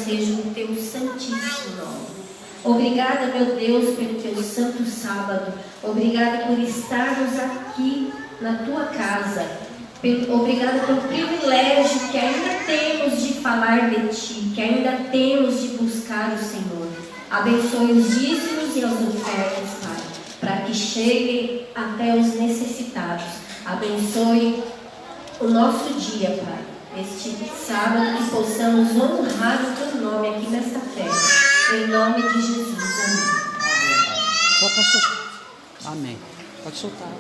seja o teu santíssimo nome. Obrigada, meu Deus, pelo teu santo sábado. Obrigada por estarmos aqui na tua casa. Obrigada pelo privilégio que ainda temos de falar de ti, que ainda temos de buscar o Senhor. Abençoe os dízimos e as ofertas, Pai, para que cheguem até os necessitados. Abençoe o nosso dia, Pai, este sábado, que possamos honrar o teu nome aqui nesta terra. Em nome de Jesus, amém. Só para soltar. Amém. Pode soltar.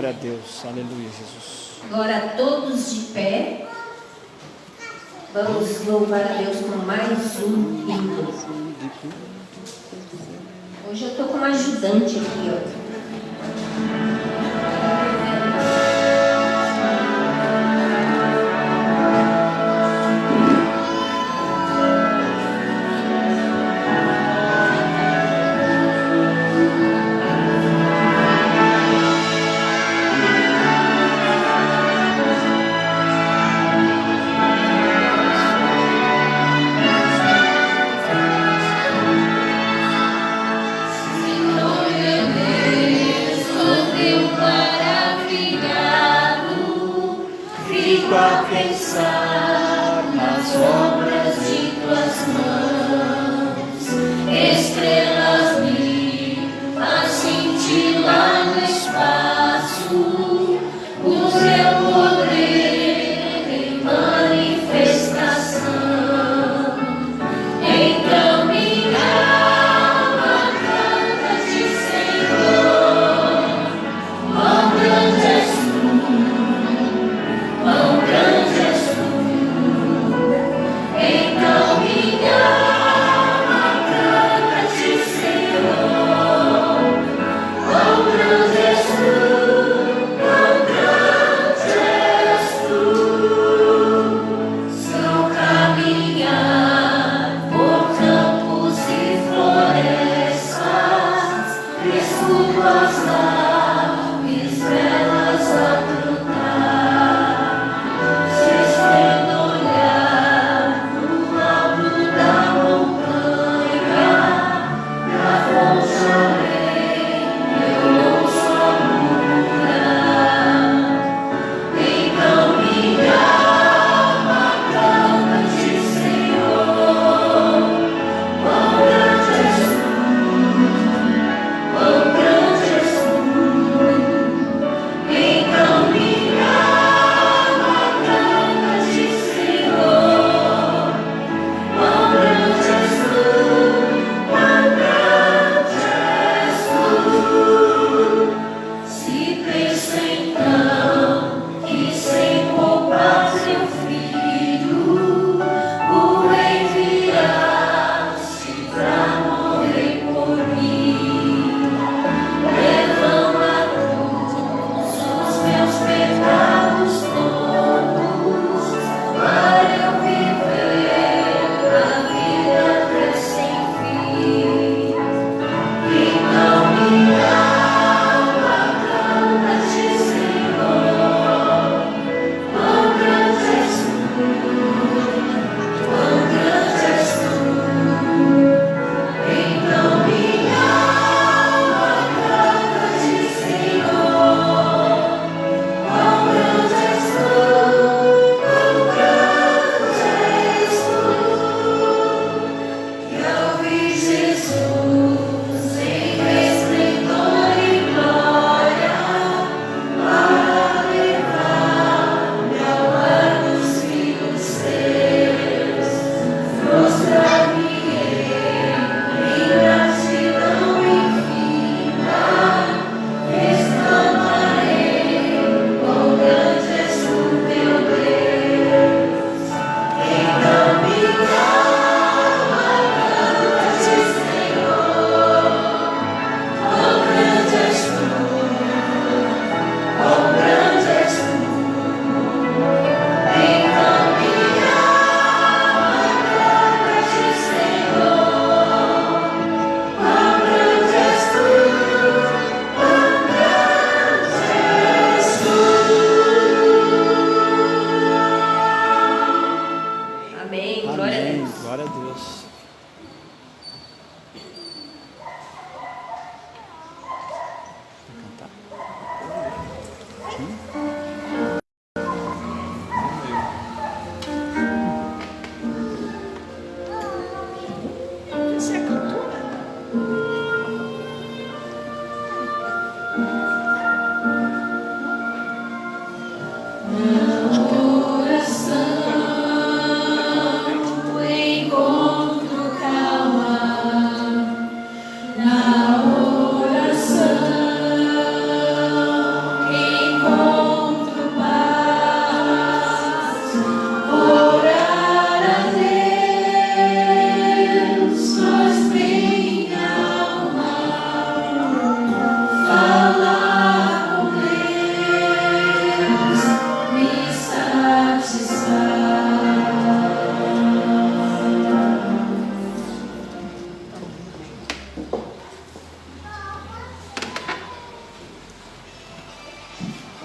Glória a Deus. Aleluia, Jesus. Agora todos de pé. Vamos louvar a Deus com mais um hino. Hoje eu estou com uma ajudante aqui, ó. A pensar nas obras de tuas mãos, estrelas vi a cintilar no espaço, o teu poder em manifestação. Então minha alma canta-te, Senhor, quão grande és tu, quão grande és tu. Então minha alma canta-te, Senhor, quão grande és tu, quão grande és tu. São caminhar por campos e florestas, escuto as naves belas a cantar. Se estendo olhar no alto da montanha, na fonte além eu ouço a murmurar. Então minha alma canta-te, Senhor, quão grande és tu, quão grande és tu.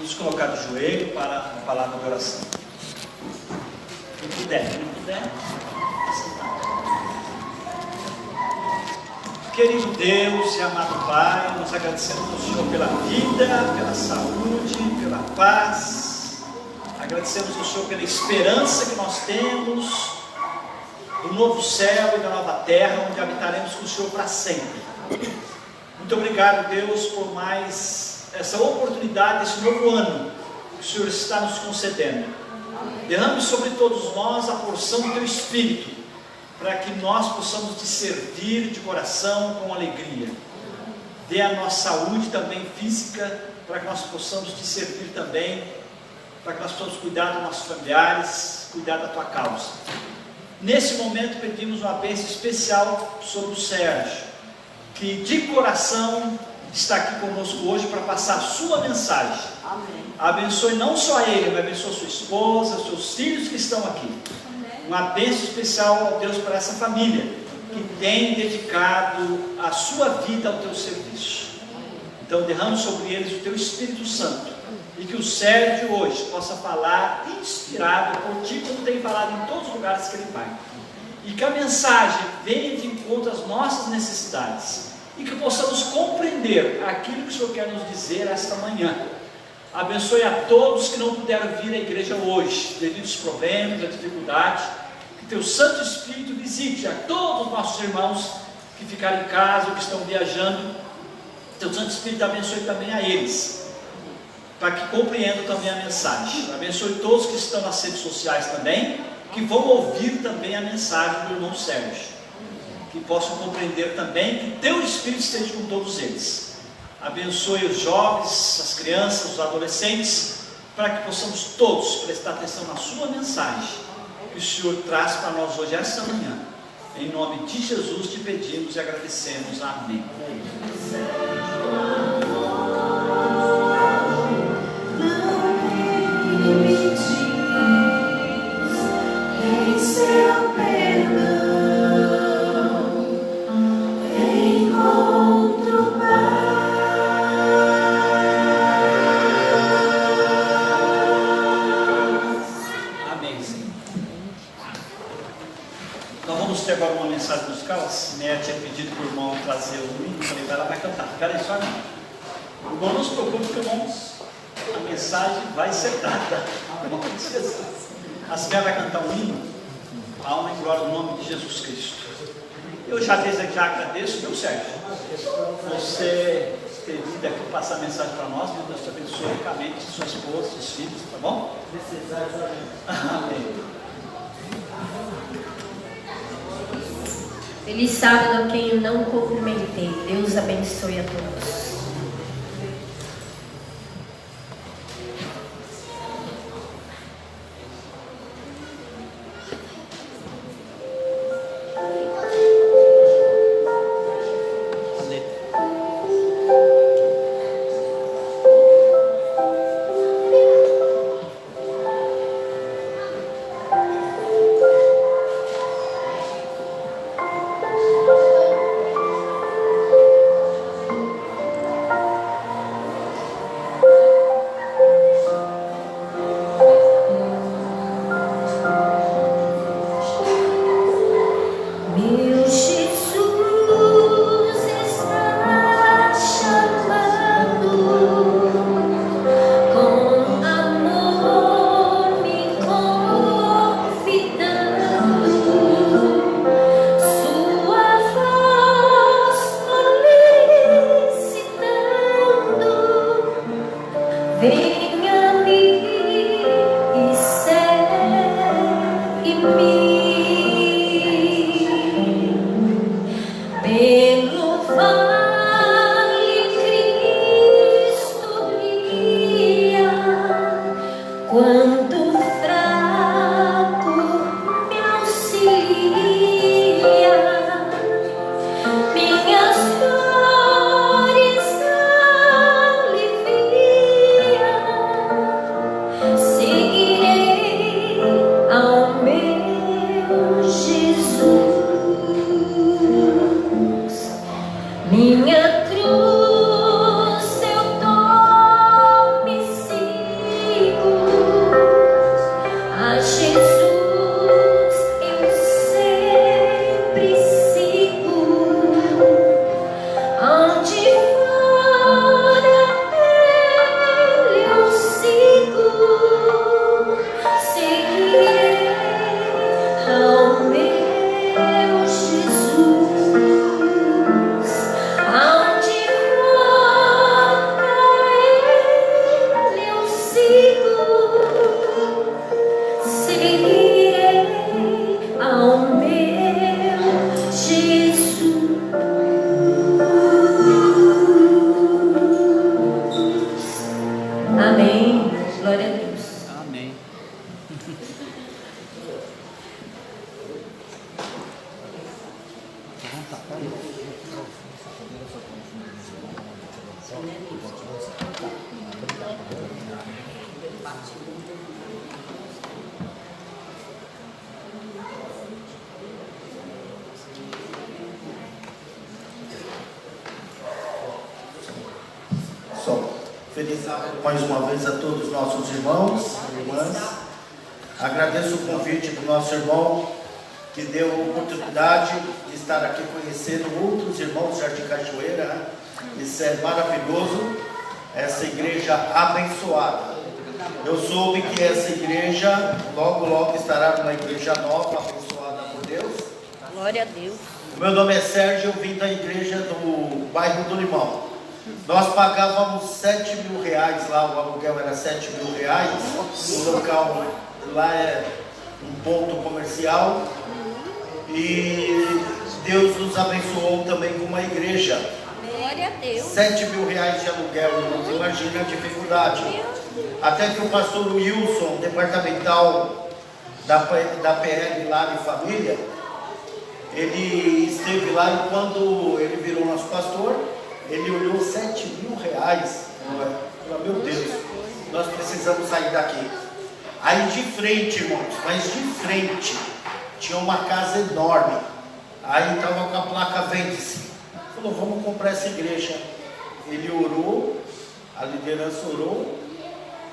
Vamos colocar de joelho para a palavra de oração. Quem puder, sentar. Querido Deus e amado Pai, nós agradecemos ao Senhor pela vida, pela saúde, pela paz. Agradecemos ao Senhor pela esperança que nós temos do novo céu e da nova terra, onde habitaremos com o Senhor para sempre. Muito obrigado, Deus, por mais essa oportunidade, esse novo ano que o Senhor está nos concedendo. Derrame sobre todos nós a porção do Teu Espírito, para que nós possamos Te servir de coração com alegria. Dê a nossa saúde também física, para que nós possamos Te servir também, para que nós possamos cuidar dos nossos familiares, cuidar da Tua causa. Nesse momento pedimos uma bênção especial sobre o Sérgio, que de coração está aqui conosco hoje para passar a sua mensagem. Amém. Abençoe não só ele, mas abençoe sua esposa, seus filhos que estão aqui. Amém. Uma bênção especial ao Deus para essa família, que tem dedicado a sua vida ao teu serviço. Então derrama sobre eles o teu Espírito Santo, e que o Sérgio hoje possa falar inspirado por Ti, como tem falado em todos os lugares que ele vai. E que a mensagem venha de encontro às nossas necessidades, e que possamos compreender aquilo que o Senhor quer nos dizer esta manhã. Abençoe a todos que não puderam vir à igreja hoje, devido aos problemas, à dificuldade. Que Teu Santo Espírito visite a todos os nossos irmãos que ficaram em casa ou que estão viajando. Teu Santo Espírito abençoe também a eles, para que compreendam também a mensagem. Abençoe todos que estão nas redes sociais também, que vão ouvir também a mensagem do irmão Sérgio, que possam compreender também, que Teu Espírito esteja com todos eles. Abençoe os jovens, as crianças, os adolescentes, para que possamos todos prestar atenção na Sua mensagem, que o Senhor traz para nós hoje, esta manhã. Em nome de Jesus Te pedimos e agradecemos. Amém. Em seu perdão encontro paz. Amém, Senhor. Nós vamos ter agora uma mensagem musical. A Cineia tinha pedido para o irmão trazer o hino. Eu falei, ela vai cantar. Peraí só, não. O irmão, não se preocupe, porque irmãos, a mensagem vai ser dada. Em nome de Jesus. A Cineia vai cantar um hino, a honra e glória no nome de Jesus Cristo. Eu já desde já agradeço, meu Sérgio, você ter vindo aqui passar a mensagem para nós. Meu Deus te abençoe ricamente, sua esposa, seus filhos, tá bom? Amém. Feliz sábado a quem eu não cumprimentei. Deus abençoe a todos. Minhas dores alivia. Só feliz mais uma vez a todos os nossos irmãos e irmãs. Agradeço o convite do nosso irmão, que deu a oportunidade de estar aqui conhecendo outros irmãos de Jardim Cachoeira, né? Isso é maravilhoso, essa igreja abençoada. Eu soube que essa igreja logo estará numa igreja nova, abençoada por Deus. Glória a Deus. O meu nome é Sérgio, eu vim da igreja do bairro do Limão. Nós pagávamos 7 mil reais lá, o aluguel era 7 mil reais. O local lá é um ponto comercial. E Deus nos abençoou também com uma igreja. Glória a Deus. 7 mil reais de aluguel, irmãos, imagina a dificuldade. Até que o pastor Wilson, departamental da PL lá de família, ele esteve lá e quando ele virou nosso pastor, ele olhou 7 mil reais. Falou, meu Deus, nós precisamos sair daqui. Aí de frente, irmãos, mas de frente, tinha uma casa enorme. Aí estava com a placa vende-se. Falou, vamos comprar essa igreja. Ele orou, a liderança orou,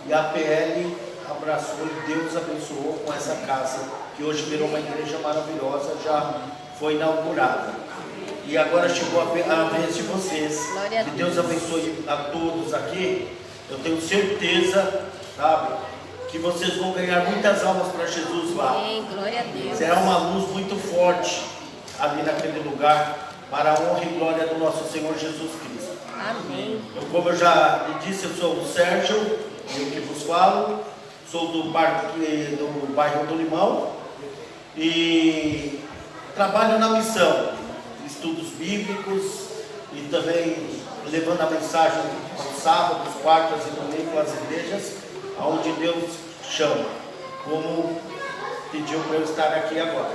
e a PL abraçou e Deus abençoou com essa casa, que hoje virou uma igreja maravilhosa, já foi inaugurada. E agora chegou a vez de vocês. Que Deus abençoe a todos aqui. Eu tenho certeza, sabe, que vocês vão ganhar muitas almas para Jesus lá. Amém, glória a Deus. Será uma luz muito forte ali naquele lugar, para a honra e glória do nosso Senhor Jesus Cristo. Amém. Como eu já lhe disse, eu sou o Sérgio, eu que vos falo, sou do bairro do Limão e trabalho na missão, estudos bíblicos e também levando a mensagem aos sábados, quartas e domingos às igrejas, aonde Deus chama, como pediu para eu estar aqui agora.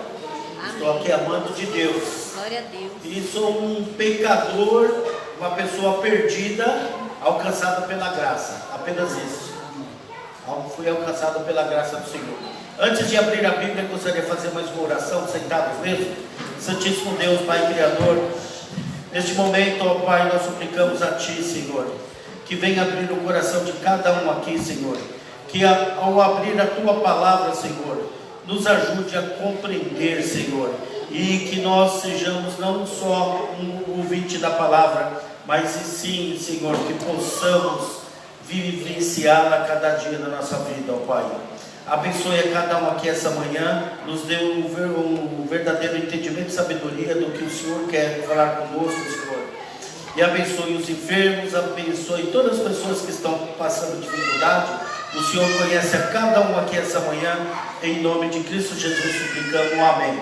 Amém. Estou aqui amando de Deus. Glória a Deus. E sou um pecador, uma pessoa perdida, alcançada pela graça. Apenas isso. Fui alcançado pela graça do Senhor. Antes de abrir a Bíblia, eu gostaria de fazer mais uma oração, sentados mesmo. Santíssimo Deus, Pai Criador, neste momento, ó Pai, nós suplicamos a Ti, Senhor, que venha abrir o coração de cada um aqui, Senhor, que ao abrir a Tua palavra, Senhor, nos ajude a compreender, Senhor, e que nós sejamos não só um ouvinte da palavra, mas sim, Senhor, que possamos vivenciá-la cada dia da nossa vida, ó Pai. Abençoe a cada um aqui essa manhã, nos dê um verdadeiro entendimento e sabedoria do que o Senhor quer falar conosco, Senhor. E abençoe os enfermos, abençoe todas as pessoas que estão passando dificuldade. O Senhor conhece a cada um aqui essa manhã, em nome de Cristo Jesus suplicamos, amém.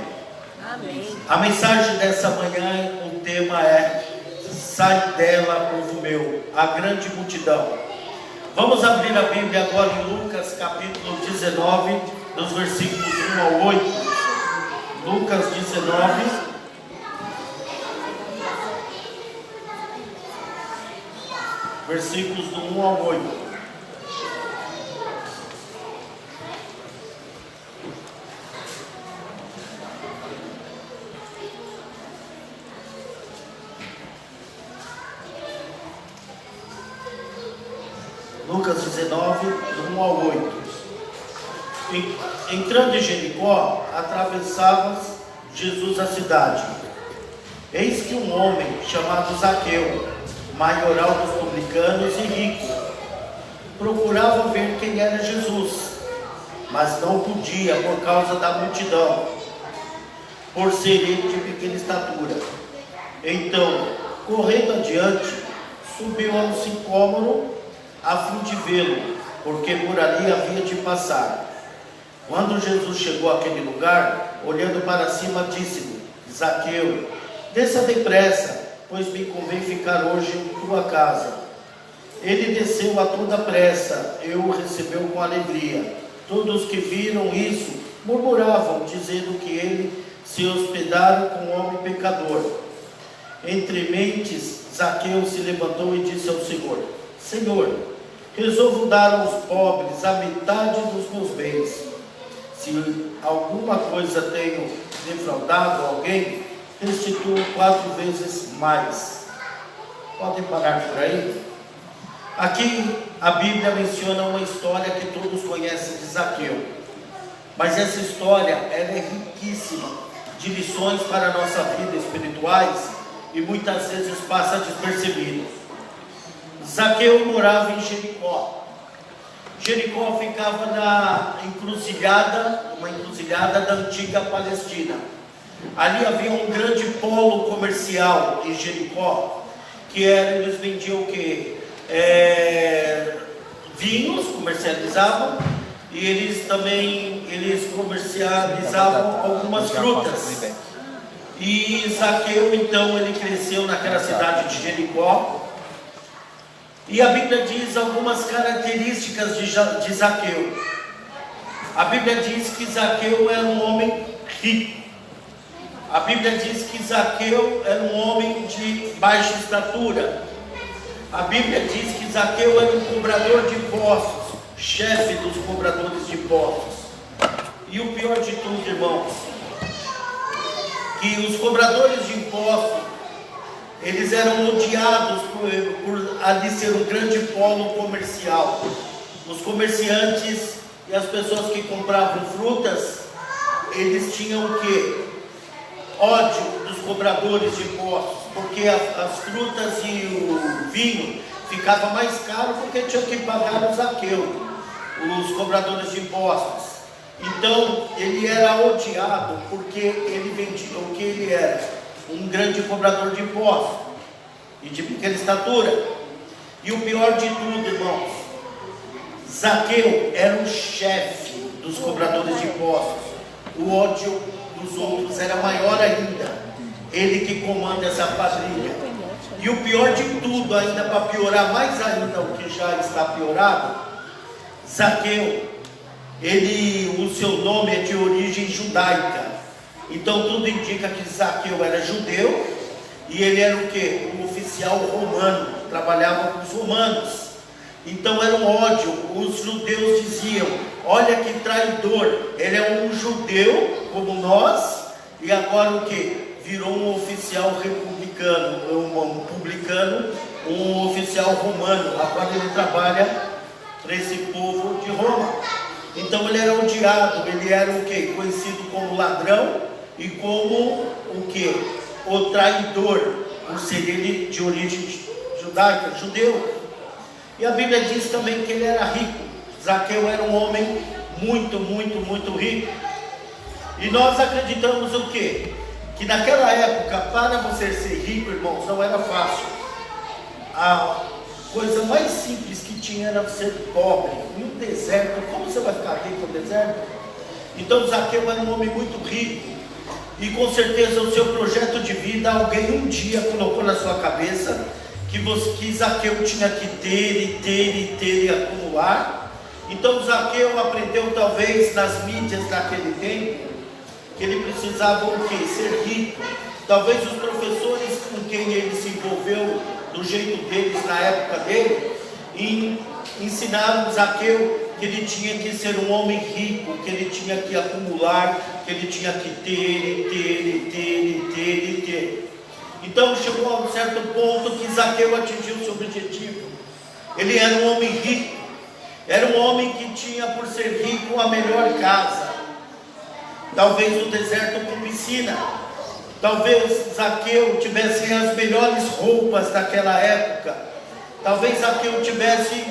Amém. A mensagem dessa manhã, o tema é: sai dela, povo meu, a grande multidão. Vamos abrir a Bíblia agora em Lucas capítulo 19, dos versículos 1 ao 8. Lucas 19, versículos do 1 ao 8. Lucas 19, do 1 ao 8. Entrando em Jericó, atravessava Jesus a cidade. Eis que um homem chamado Zaqueu, maioral dos publicanos e rico, procurava ver quem era Jesus, mas não podia por causa da multidão, por ser ele de pequena estatura. Então, correndo adiante, subiu a um sicômoro a fim de vê-lo, porque por ali havia de passar. Quando Jesus chegou àquele lugar, olhando para cima, disse-lhe: Zaqueu, desça depressa, pois me convém ficar hoje em tua casa. Ele desceu a toda pressa e o recebeu com alegria. Todos que viram isso murmuravam, dizendo que ele se hospedara com um homem pecador. Entre mentes, Zaqueu se levantou e disse ao Senhor: Senhor, resolvo dar aos pobres a metade dos meus bens. Se alguma coisa tenho defraudado alguém, restituo 4 vezes mais. Podem parar por aí? Aqui a Bíblia menciona uma história que todos conhecem de Zaqueu, mas essa história ela é riquíssima de lições para a nossa vida espirituais e muitas vezes passa despercebido. Zaqueu morava em Jericó. Jericó ficava na encruzilhada, uma encruzilhada da antiga Palestina. Ali havia um grande polo comercial em Jericó, que era, eles vendiam o quê? Vinhos, comercializavam, e eles também comercializavam algumas frutas. E Zaqueu, então, ele cresceu naquela cidade de Jericó. E a Bíblia diz algumas características de Zaqueu. A Bíblia diz que Zaqueu era um homem rico. A Bíblia diz que Zaqueu era um homem de baixa estatura. A Bíblia diz que Zaqueu era um cobrador de impostos, chefe dos cobradores de impostos. E o pior de tudo, irmãos, que os cobradores de impostos, eles eram odiados por ali ser um grande polo comercial. Os comerciantes e as pessoas que compravam frutas, eles tinham o quê? Ódio dos cobradores de impostos, porque as frutas e o vinho ficava mais caro porque tinham que pagar o Zaqueu, os cobradores de impostos. Então ele era odiado porque ele vendia o que ele era. Um grande cobrador de impostos e de pequena estatura. E o pior de tudo, irmãos, Zaqueu era o chefe dos cobradores de impostos. O ódio dos outros era maior ainda. Ele que comanda essa quadrilha. E o pior de tudo, ainda para piorar mais ainda o que já está piorado, Zaqueu, o seu nome é de origem judaica. Então tudo indica que Zaqueu era judeu e ele era o quê? Um oficial romano, trabalhava com os romanos. Então era um ódio. Os judeus diziam: olha que traidor, ele é um judeu como nós e agora o quê? Virou um oficial republicano, um publicano, um oficial romano. Agora ele trabalha para esse povo de Roma. Então ele era odiado, ele era o quê? Conhecido como ladrão e como o quê? O traidor, por ser ele de origem judaica, judeu. E a Bíblia diz também que ele era rico. Zaqueu era um homem muito, muito, muito rico. E nós acreditamos o quê? Que naquela época, para você ser rico, irmãos, não era fácil. A coisa mais simples que tinha era ser pobre. Em um deserto, como você vai ficar rico no deserto? Então Zaqueu era um homem muito rico. E com certeza o seu projeto de vida, alguém um dia colocou na sua cabeça que Zaqueu tinha que ter e acumular. Então Zaqueu aprendeu talvez nas mídias daquele tempo que ele precisava o quê? Ser rico. Talvez os professores com quem ele se envolveu do jeito deles na época dele ensinaram Zaqueu que ele tinha que ser um homem rico, que ele tinha que acumular, que ele tinha que ter. Então chegou a um certo ponto que Zaqueu atingiu o seu objetivo. Ele era um homem rico, era um homem que tinha, por ser rico, a melhor casa, talvez o deserto com piscina. Talvez Zaqueu tivesse as melhores roupas daquela época. Talvez Zaqueu tivesse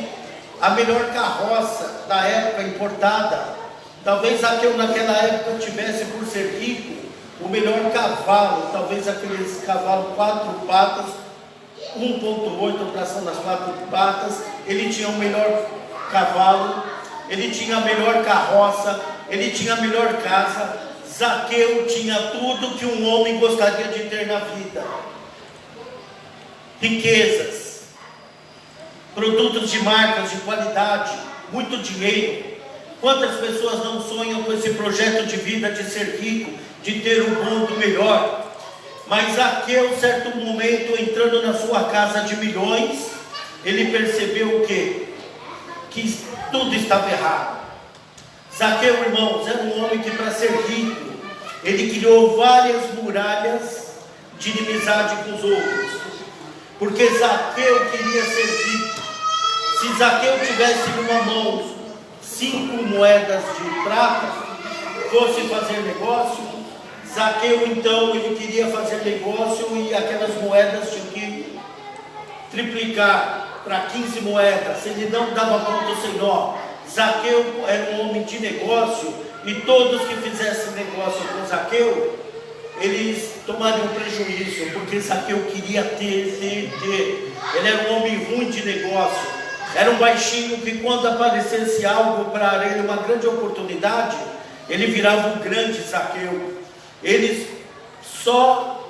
a melhor carroça da época importada. Talvez Zaqueu naquela época tivesse, por ser rico, o melhor cavalo. Talvez aqueles cavalos 4 patas, 1.8 tração das 4 patas. Ele tinha o melhor cavalo, ele tinha a melhor carroça, ele tinha a melhor casa. Zaqueu tinha tudo que um homem gostaria de ter na vida: riquezas, produtos de marcas de qualidade, muito dinheiro. Quantas pessoas não sonham com esse projeto de vida de ser rico, de ter o bom do melhor? Mas Zaqueu, certo momento, entrando na sua casa de milhões, ele percebeu o quê? Que tudo estava errado. Zaqueu, irmãos, era um homem que, para ser rico, ele criou várias muralhas de inimizade com os outros. Porque Zaqueu queria ser rico. Se Zaqueu tivesse numa mão 5 moedas de prata, fosse fazer negócio, Zaqueu então ele queria fazer negócio e aquelas moedas tinham que triplicar para 15 moedas. Ele não dava ponto sem nó. Zaqueu era um homem de negócio e todos que fizessem negócio com Zaqueu, eles tomariam prejuízo, porque Zaqueu queria ter. Ele era um homem ruim de negócio, era um baixinho que quando aparecesse algo para ele, uma grande oportunidade, ele virava um grande Zaqueu. Ele só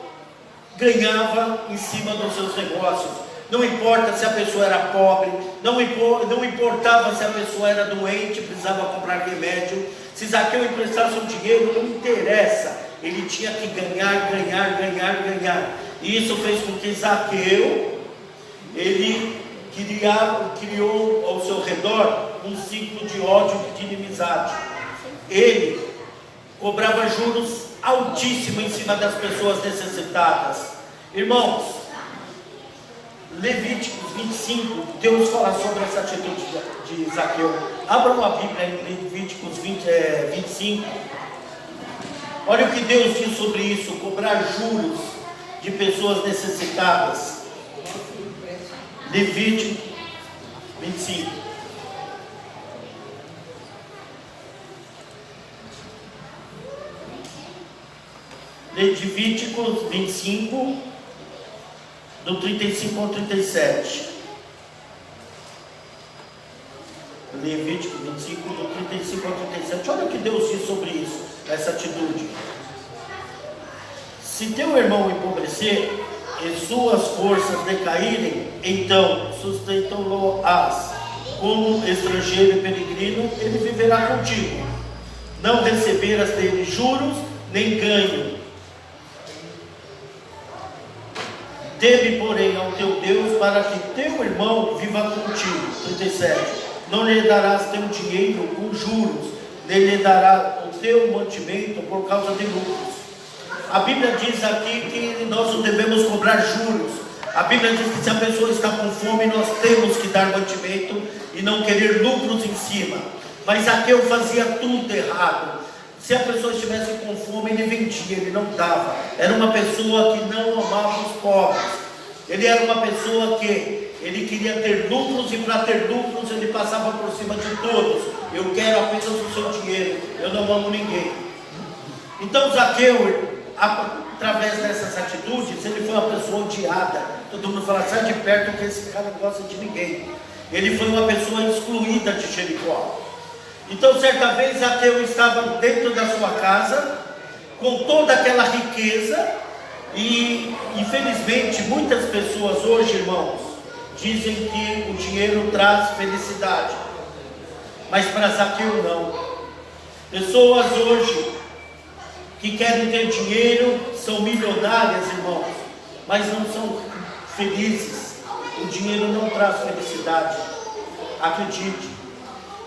ganhava em cima dos seus negócios. Não importa se a pessoa era pobre, não importava se a pessoa era doente, precisava comprar remédio. Se Zaqueu emprestasse um dinheiro, não interessa, ele tinha que ganhar. E isso fez com que Zaqueu, ele criou ao seu redor um ciclo de ódio e de inimizade. Ele cobrava juros altíssimos em cima das pessoas necessitadas. Irmãos, Levíticos 25, Deus fala sobre essa atitude de Zaqueu. Abram a Bíblia em Levíticos 25. Olha o que Deus diz sobre isso: cobrar juros de pessoas necessitadas. Levítico 25. Levíticos 25, do 35 ao 37. Levítico 25, do 35 ao 37. Olha o que Deus diz sobre isso, essa atitude. Se teu irmão empobrecer e suas forças decaírem, então sustentá-lo-ás como estrangeiro e peregrino, ele viverá contigo. Não receberás dele juros nem ganho. Teme, porém, ao teu Deus, para que teu irmão viva contigo. 37. Não lhe darás teu dinheiro com juros, nem lhe dará o teu mantimento por causa de lucros. A Bíblia diz aqui que nós não devemos cobrar juros. A Bíblia diz que se a pessoa está com fome, nós temos que dar mantimento e não querer lucros em cima. Mas Zaqueu fazia tudo errado. Se a pessoa estivesse com fome, ele vendia, ele não dava. Era uma pessoa que não amava os pobres. Ele era uma pessoa que ele queria ter lucros, e para ter lucros ele passava por cima de todos. Eu quero apenas o seu dinheiro, eu não amo ninguém. Então Zaqueu, através dessas atitudes, ele foi uma pessoa odiada. Todo mundo fala: sai de perto que esse cara não gosta de ninguém. Ele foi uma pessoa excluída de Jericó. Então certa vez Zaqueu estava dentro da sua casa, com toda aquela riqueza, e infelizmente muitas pessoas hoje, irmãos, dizem que o dinheiro traz felicidade, mas para Zaqueu não. Pessoas hoje que querem ter dinheiro são milionárias, irmãos, mas não são felizes. O dinheiro não traz felicidade, acredite.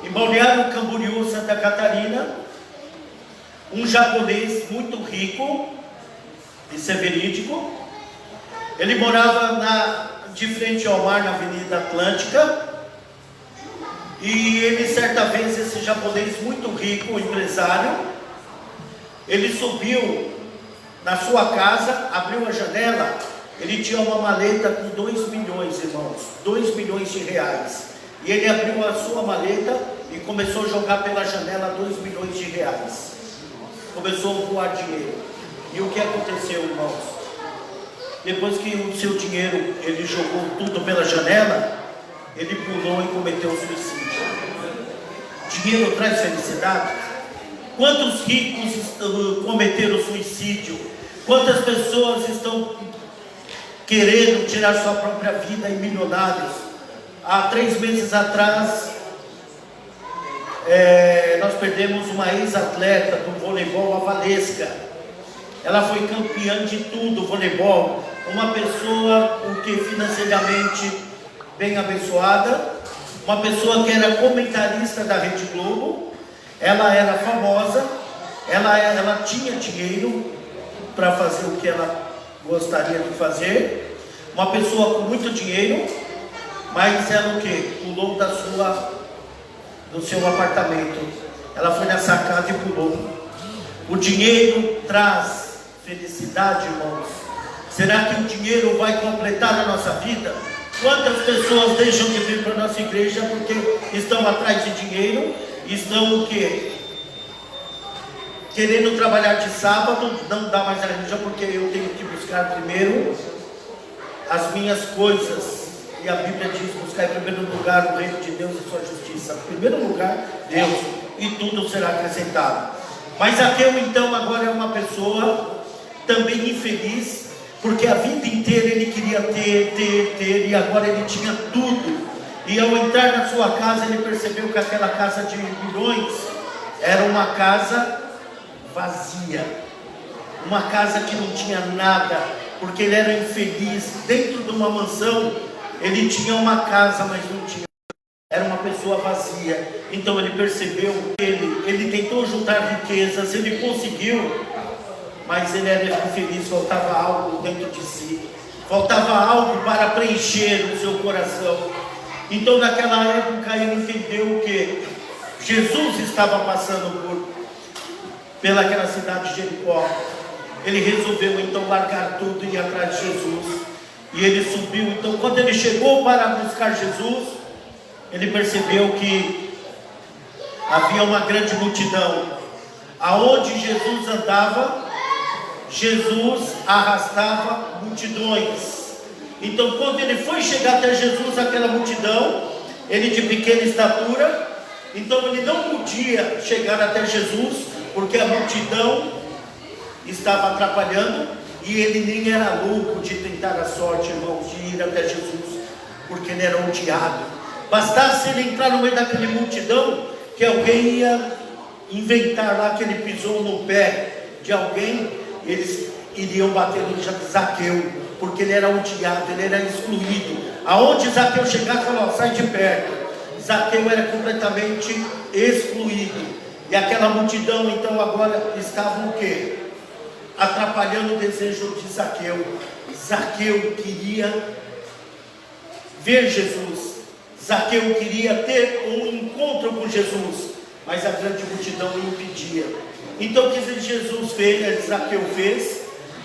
Em Balneário Camboriú, Santa Catarina, um japonês muito rico, isso é verídico, ele morava de frente ao mar, na Avenida Atlântica, e ele, certa vez, esse japonês muito rico, empresário, ele subiu na sua casa, abriu a janela, ele tinha uma maleta com 2 milhões, irmãos, 2 milhões de reais. E ele abriu a sua maleta e começou a jogar pela janela 2 milhões de reais. Começou a voar dinheiro. E o que aconteceu, irmãos? Depois que o seu dinheiro, ele jogou tudo pela janela, ele pulou e cometeu suicídio. Dinheiro traz felicidade? Quantos ricos cometeram suicídio? Quantas pessoas estão querendo tirar sua própria vida, e milionários? Há 3 meses atrás, nós perdemos uma ex-atleta do voleibol, a Valesca. Ela foi campeã de tudo, voleibol. Uma pessoa que financeiramente bem abençoada, uma pessoa que era comentarista da Rede Globo. Ela era famosa, ela tinha dinheiro para fazer o que ela gostaria de fazer. Uma pessoa com muito dinheiro, Mas ela o quê? Pulou do seu apartamento. Ela foi na sacada e pulou. O dinheiro traz felicidade, irmãos. Será que o dinheiro vai completar a nossa vida? Quantas pessoas deixam de vir para a nossa igreja porque estão atrás de dinheiro, estão o quê? Querendo trabalhar de sábado, não dá mais a religião porque eu tenho que buscar primeiro as minhas coisas. E a Bíblia diz: buscar em primeiro lugar o reino de Deus e sua justiça. Em primeiro lugar, Deus, e tudo será acrescentado. Mas Zaqueu então agora é uma pessoa também infeliz, porque a vida inteira ele queria ter, e agora ele tinha tudo. E ao entrar na sua casa, ele percebeu que aquela casa de milhões era uma casa vazia, uma casa que não tinha nada, porque ele era infeliz. Dentro de uma mansão, ele tinha uma casa, mas não tinha. Era uma pessoa vazia. Então ele percebeu que ele tentou juntar riquezas, ele conseguiu, mas ele era infeliz, faltava algo dentro de si, faltava algo para preencher o seu coração. Então naquela época ele entendeu que Jesus estava passando pelaquela cidade de Jericó. Ele resolveu então largar tudo e ir atrás de Jesus. E ele subiu. Então quando ele chegou para buscar Jesus, ele percebeu que havia uma grande multidão. Aonde Jesus andava, Jesus arrastava multidões. Então quando ele foi chegar até Jesus, aquela multidão, ele de pequena estatura, então ele não podia chegar até Jesus, porque a multidão estava atrapalhando, e ele nem era louco de tentar a sorte, irmãos, de ir até Jesus, porque ele era odiado. Bastasse ele entrar no meio daquela multidão, que alguém ia inventar lá que ele pisou no pé de alguém, eles iriam bater no Zaqueu, porque ele era odiado, ele era excluído. Aonde Zaqueu chegar, falou: sai de perto. Zaqueu era completamente excluído. E aquela multidão então agora estava o quê? Atrapalhando o desejo de Zaqueu. Zaqueu queria ver Jesus. Zaqueu queria ter um encontro com Jesus, mas a grande multidão o impedia. Então o que Jesus fez, Zaqueu fez?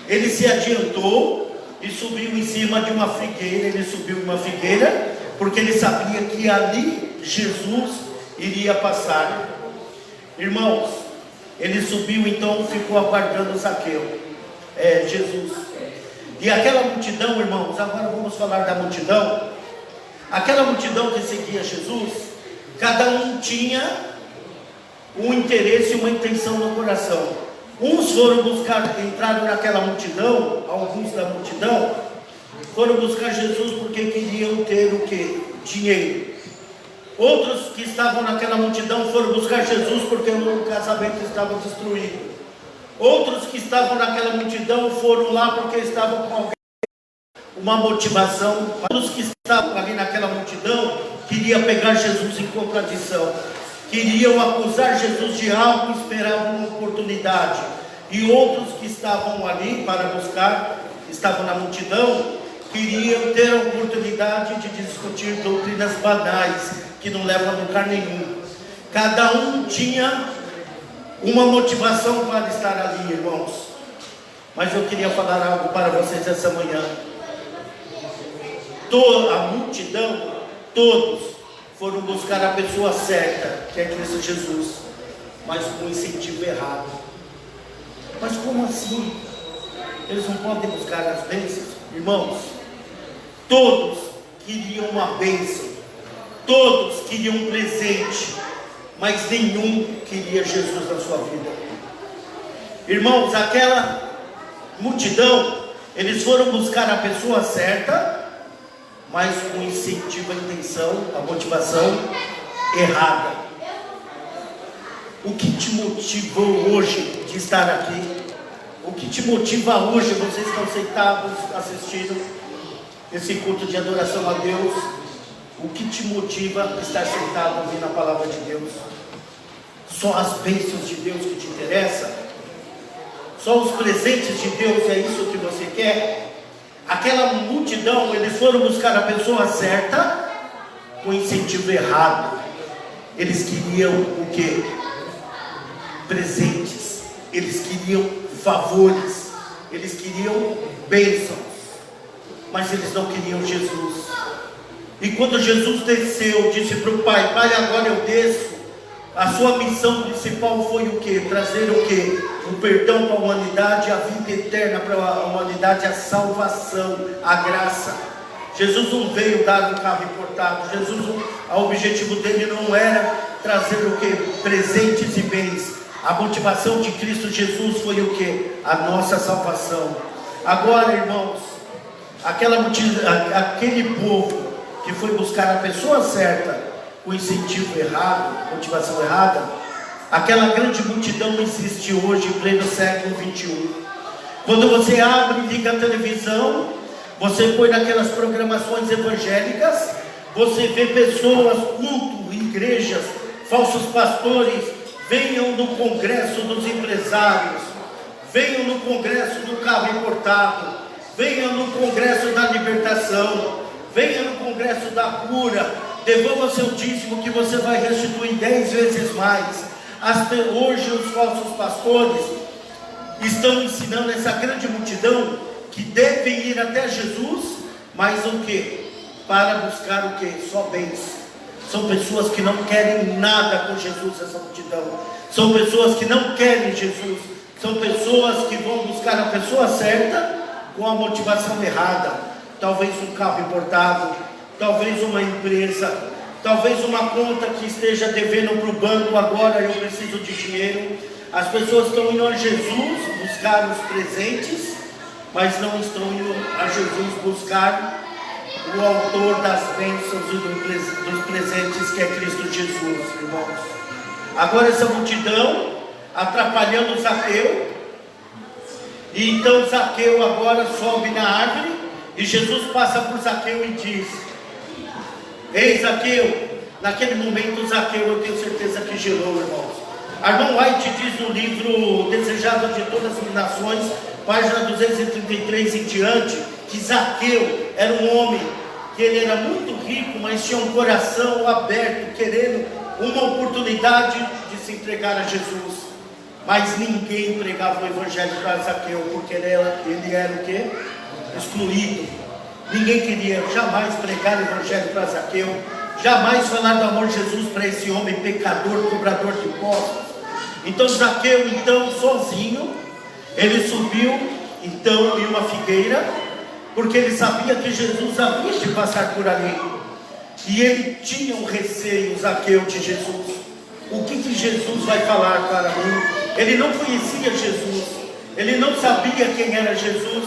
Ele se adiantou e subiu em cima de uma figueira. Ele subiu em uma figueira porque ele sabia que ali Jesus iria passar. Irmãos, ele subiu então, ficou aguardando Zaqueu, Jesus. E aquela multidão, irmãos, agora vamos falar da multidão. Aquela multidão que seguia Jesus, cada um tinha um interesse e uma intenção no coração. Uns foram buscar, entraram naquela multidão, alguns da multidão foram buscar Jesus porque queriam ter o quê? Dinheiro. Outros que estavam naquela multidão foram buscar Jesus porque o casamento estava destruído. Outros que estavam naquela multidão foram lá porque estavam com uma motivação. Outros que estavam ali naquela multidão queriam pegar Jesus em contradição, queriam acusar Jesus de algo, esperavam uma oportunidade. E outros que estavam ali para buscar, estavam na multidão, queriam ter a oportunidade de discutir doutrinas banais que não levam a lugar nenhum. Cada um tinha uma motivação para estar ali, irmãos. Mas eu queria falar algo para vocês essa manhã. Toda a multidão, todos foram buscar a pessoa certa, que é Cristo Jesus, mas com um incentivo errado. Mas como assim? Eles não podem buscar as bênçãos? Irmãos, todos queriam uma bênção, todos queriam um presente, mas nenhum queria Jesus na sua vida. Irmãos, aquela multidão, eles foram buscar a pessoa certa, mas com incentivo, a intenção, a motivação errada. O que te motivou hoje de estar aqui? O que te motiva hoje? Vocês estão sentados assistindo esse culto de adoração a Deus. O que te motiva a estar sentado ouvindo a palavra de Deus? Só as bênçãos de Deus que te interessam? Só os presentes de Deus, é isso que você quer? Aquela multidão, eles foram buscar a pessoa certa, com incentivo errado. Eles queriam o quê? Presentes. Eles queriam favores. Eles queriam bênçãos. Mas eles não queriam Jesus. E quando Jesus desceu, disse para o Pai: Pai, agora eu desço. A sua missão principal foi o quê? Trazer o quê? O perdão para a humanidade, a vida eterna para a humanidade, a salvação, a graça. Jesus não veio dar um carro importado. Jesus, o objetivo dele não era trazer o quê? Presentes e bens. A motivação de Cristo Jesus foi o quê? A nossa salvação. Agora, irmãos, aquele povo que foi buscar a pessoa certa, o incentivo errado, motivação errada, aquela grande multidão existe hoje em pleno século 21. Quando você abre e liga a televisão, você põe naquelas programações evangélicas, você vê pessoas, culto, igrejas, falsos pastores, venham no congresso dos empresários, venham no congresso do carro importado, venham no congresso da libertação, venha no congresso da cura, devolva seu dízimo que você vai restituir 10 vezes mais. Hoje os falsos pastores estão ensinando essa grande multidão que devem ir até Jesus, mas o que? Para buscar o que? Só bens. São pessoas que não querem nada com Jesus, essa multidão. São pessoas que não querem Jesus. São pessoas que vão buscar a pessoa certa com a motivação errada. Talvez um carro importado, talvez uma empresa, talvez uma conta que esteja devendo para o banco, agora eu preciso de dinheiro. As pessoas estão indo a Jesus buscar os presentes, mas não estão indo a Jesus buscar o autor das bênçãos e dos presentes, que é Cristo Jesus, irmãos. Agora essa multidão atrapalhando Zaqueu, e então Zaqueu agora sobe na árvore, e Jesus passa por Zaqueu e diz: Ei, Zaqueu. Naquele momento Zaqueu, eu tenho certeza que gelou, irmãos. Armand White diz no livro Desejado de Todas as Nações, página 233 em diante, que Zaqueu era um homem que ele era muito rico, mas tinha um coração aberto, querendo uma oportunidade de se entregar a Jesus. Mas ninguém pregava o evangelho para Zaqueu, porque ele era o quê? Excluído. Ninguém queria jamais pregar o evangelho para Zaqueu, jamais falar do amor de Jesus para esse homem pecador, cobrador de impostos. Então Zaqueu, sozinho, ele subiu em uma figueira, porque ele sabia que Jesus havia de passar por ali, e ele tinha um receio, Zaqueu, de Jesus. O que Jesus vai falar para mim? Ele não conhecia Jesus, ele não sabia quem era Jesus.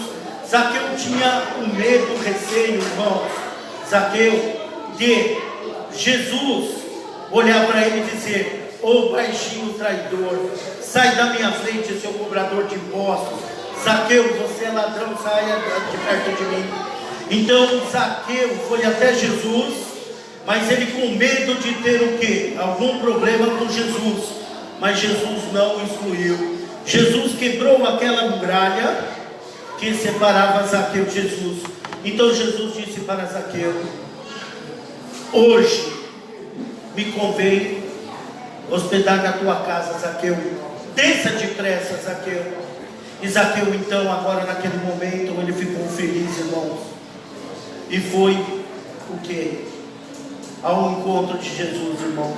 Zaqueu tinha um medo, um receio, irmãos. Zaqueu, de Jesus olhar para ele e dizer: ô baixinho traidor, sai da minha frente, seu cobrador de impostos. Zaqueu, você é ladrão, saia de perto de mim. Então Zaqueu foi até Jesus, mas ele com medo de ter o quê? Algum problema com Jesus. Mas Jesus não o excluiu. Jesus quebrou aquela muralha que separava Zaqueu de Jesus. Então Jesus disse para Zaqueu: hoje me convém hospedar na tua casa, Zaqueu. Desça depressa, Zaqueu. E Zaqueu então, agora naquele momento, ele ficou feliz, irmãos, e foi o que? Ao encontro de Jesus, irmãos.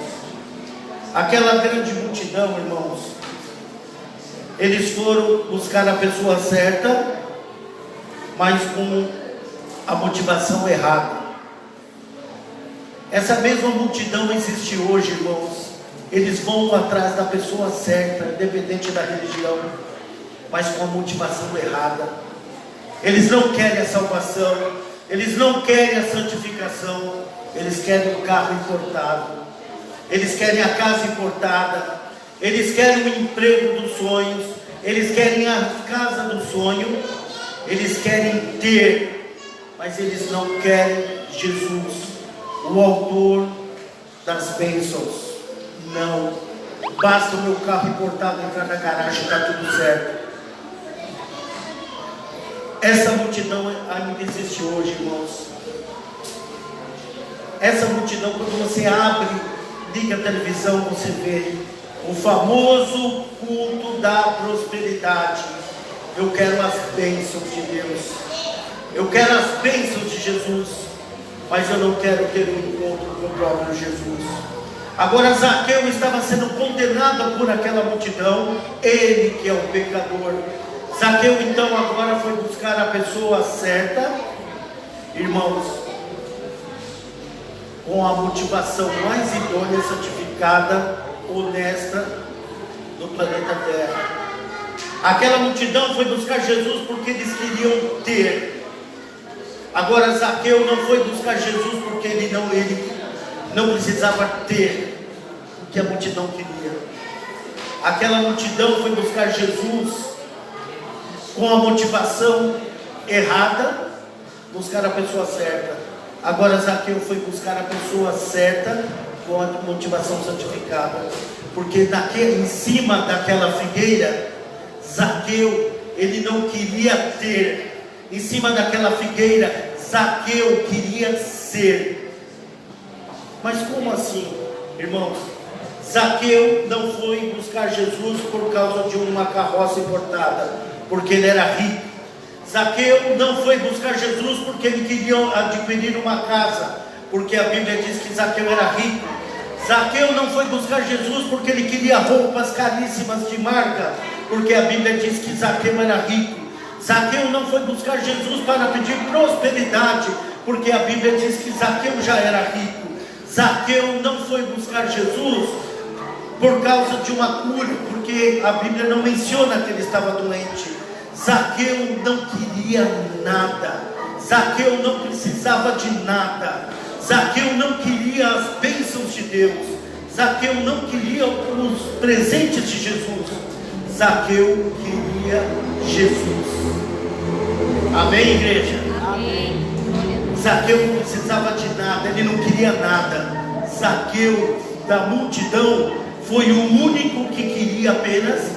Aquela grande multidão, irmãos, eles foram buscar a pessoa certa, mas com a motivação errada. Essa mesma multidão existe hoje, irmãos. Eles vão atrás da pessoa certa, independente da religião, mas com a motivação errada. Eles não querem a salvação, eles não querem a santificação, eles querem o carro importado, eles querem a casa importada, eles querem o emprego dos sonhos, eles querem a casa do sonho, eles querem ter, mas eles não querem Jesus, o autor das bênçãos. Não, basta o meu carro importado entrar na garagem, está tudo certo. Essa multidão ainda existe hoje, irmãos. essa multidão, quando você abre, liga a televisão, você vê o famoso culto da prosperidade. Eu quero as bênçãos de Deus, eu quero as bênçãos de Jesus, mas eu não quero ter um encontro com o próprio Jesus. Agora Zaqueu estava sendo condenado por aquela multidão, ele que é o pecador. Zaqueu então agora foi buscar a pessoa certa, irmãos, com a motivação mais idônea, santificada, honesta do planeta Terra. Aquela multidão foi buscar Jesus porque eles queriam ter. Agora Zaqueu não foi buscar Jesus porque ele não precisava ter o que a multidão queria. Aquela multidão foi buscar Jesus com a motivação errada, buscar a pessoa certa. Agora Zaqueu foi buscar a pessoa certa com a motivação santificada, porque em cima daquela figueira, Zaqueu, ele não queria ter. Em cima daquela figueira, Zaqueu queria ser. Mas como assim, irmãos? Zaqueu não foi buscar Jesus por causa de uma carroça importada, porque ele era rico. Zaqueu não foi buscar Jesus porque ele queria adquirir uma casa, porque a Bíblia diz que Zaqueu era rico. Zaqueu não foi buscar Jesus porque ele queria roupas caríssimas de marca, porque a Bíblia diz que Zaqueu era rico. Zaqueu não foi buscar Jesus para pedir prosperidade, porque a Bíblia diz que Zaqueu já era rico. Zaqueu não foi buscar Jesus por causa de uma cura, porque a Bíblia não menciona que ele estava doente. Zaqueu não queria nada, Zaqueu não precisava de nada, Zaqueu não queria as bênçãos de Deus, Zaqueu não queria os presentes de Jesus, Zaqueu queria Jesus. Amém, igreja? Amém. Zaqueu não precisava de nada, ele não queria nada. Zaqueu da multidão foi o único que queria apenas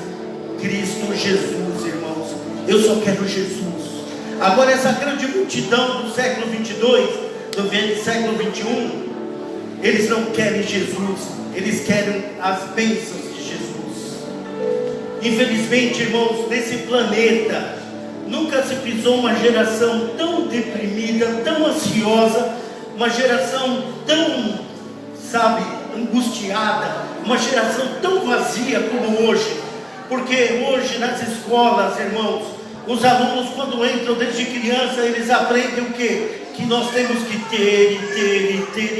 Cristo Jesus, irmãos. Eu só quero Jesus. Agora essa grande multidão do século 22, do século 21, eles não querem Jesus, eles querem as bênçãos de Jesus. Infelizmente, irmãos, nesse planeta nunca se pisou uma geração tão deprimida, tão ansiosa, uma geração tão, angustiada, uma geração tão vazia como hoje. Porque hoje nas escolas, irmãos, os alunos quando entram desde criança, eles aprendem o quê? Que nós temos que ter,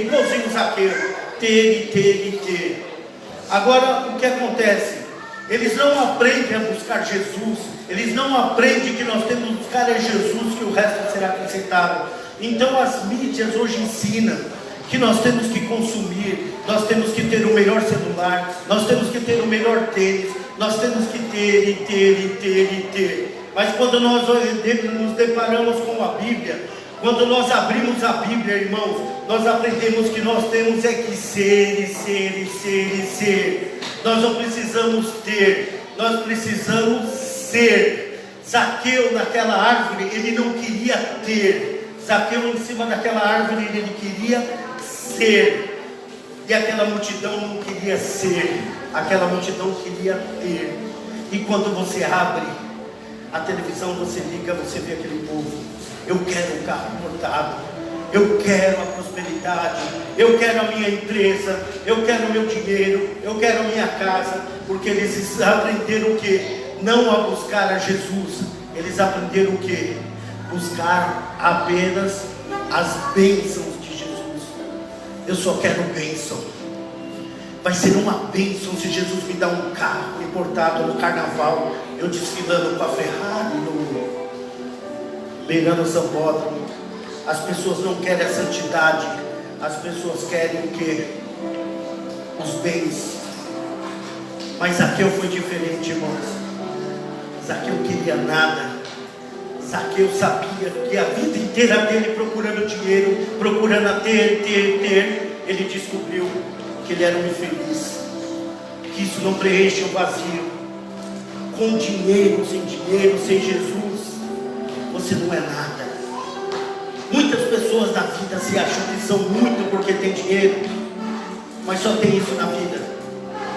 igualzinho Zaqueu, ter. Agora o que acontece? Eles não aprendem a buscar Jesus, eles não aprendem que nós temos que buscar Jesus, que o resto será acrescentado. Então as mídias hoje ensinam que nós temos que consumir, nós temos que ter o melhor celular, nós temos que ter o melhor tênis, nós temos que ter. Mas quando nós nos deparamos com a Bíblia, quando nós abrimos a Bíblia, irmãos, nós aprendemos que nós temos é que ser. Nós não precisamos ter, nós precisamos ser. Zaqueu naquela árvore, ele não queria ter. Zaqueu em cima daquela árvore, ele queria ser. E aquela multidão não queria ser, aquela multidão queria ter. E quando você abre a televisão, você liga, você vê aquele povo. Eu quero um carro importado, eu quero a prosperidade, eu quero a minha empresa, eu quero o meu dinheiro, eu quero a minha casa. Porque eles aprenderam o que? Não a buscar a Jesus, eles aprenderam o que? Buscar apenas as bênçãos de Jesus. Eu só quero bênção. Vai ser uma bênção se Jesus me dá um carro importado no carnaval, eu desfilando com a Ferrari no beirando São Bódromo. As pessoas não querem a santidade, as pessoas querem o que? Os bens. Mas Zaqueu foi diferente, irmãos. Zaqueu queria nada. Zaqueu sabia que a vida inteira dele procurando dinheiro, procurando ter, ele descobriu que ele era um infeliz, que isso não preenche o vazio. Com dinheiro, sem Jesus, você não é nada. Muitas pessoas pessoas na vida se acham que são muito porque tem dinheiro, mas só tem isso na vida: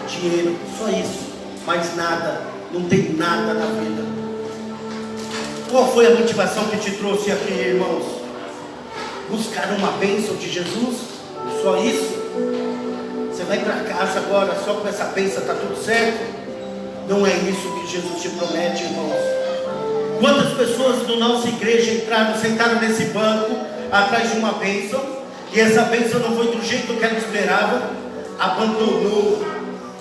dinheiro, só isso, mais nada, não tem nada na vida. Qual foi a motivação que te trouxe aqui, irmãos? Buscar uma bênção de Jesus? Só isso? Você vai para casa agora só com essa bênção, está tudo certo? Não é isso que Jesus te promete, irmãos. Quantas pessoas da nossa igreja entraram, sentaram nesse banco atrás de uma bênção, e essa bênção não foi do jeito que ela esperava, abandonou,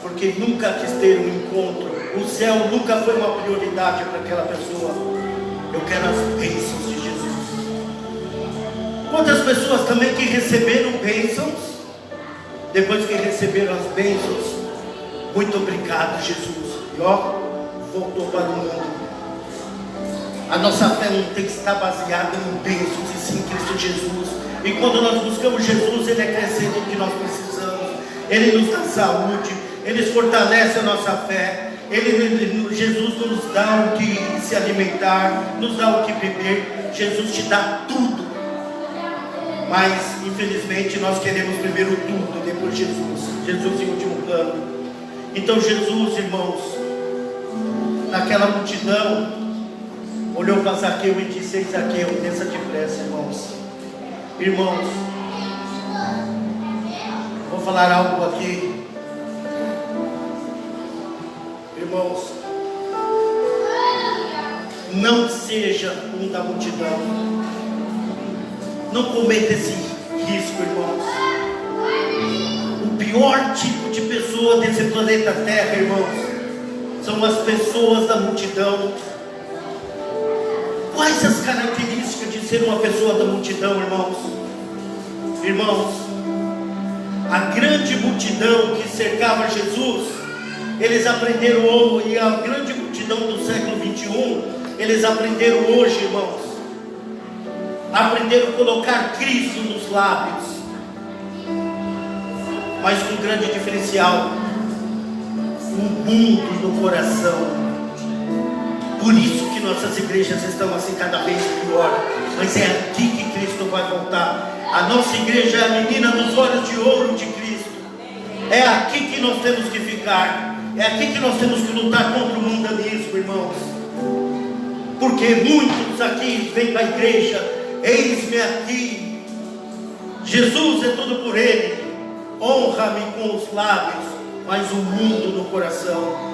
porque nunca quis ter um encontro. O céu nunca foi uma prioridade para aquela pessoa. Eu quero as bênçãos de Jesus. Quantas pessoas também que receberam bênçãos, depois que receberam as bênçãos, muito obrigado, Jesus, e ó, voltou para o mundo. A nossa fé não tem que estar baseada em bênçãos, e sim em Cristo Jesus. E quando nós buscamos Jesus, Ele acrescenta o que nós precisamos. Ele nos dá saúde, Ele fortalece a nossa fé. Jesus nos dá o que se alimentar, nos dá o que beber. Jesus te dá tudo. Mas infelizmente nós queremos primeiro tudo, depois Jesus. Jesus em último plano. Então Jesus, irmãos, naquela multidão, olhou para Zaqueu e disse: ei, Zaqueu, desça depressa, irmãos. Irmãos, vou falar algo aqui. Irmãos, não seja um da multidão. Não cometa esse risco, irmãos. O pior tipo de pessoa desse planeta Terra, irmãos, são as pessoas da multidão. Quais as características de ser uma pessoa da multidão, irmãos? Irmãos, a grande multidão que cercava Jesus, eles aprenderam, e a grande multidão do século 21, eles aprenderam hoje, irmãos, aprenderam a colocar Cristo nos lábios, mas com um grande diferencial: um mundo no coração. Por isso que nossas igrejas estão assim cada vez pior. Mas é aqui que Cristo vai voltar. A nossa igreja é a menina dos olhos de ouro de Cristo. É aqui que nós temos que ficar. É aqui que nós temos que lutar contra o mundanismo, irmãos. Porque muitos aqui vêm para a igreja: eis-me aqui, Jesus é tudo por Ele, honra-me com os lábios, mas o mundo no coração.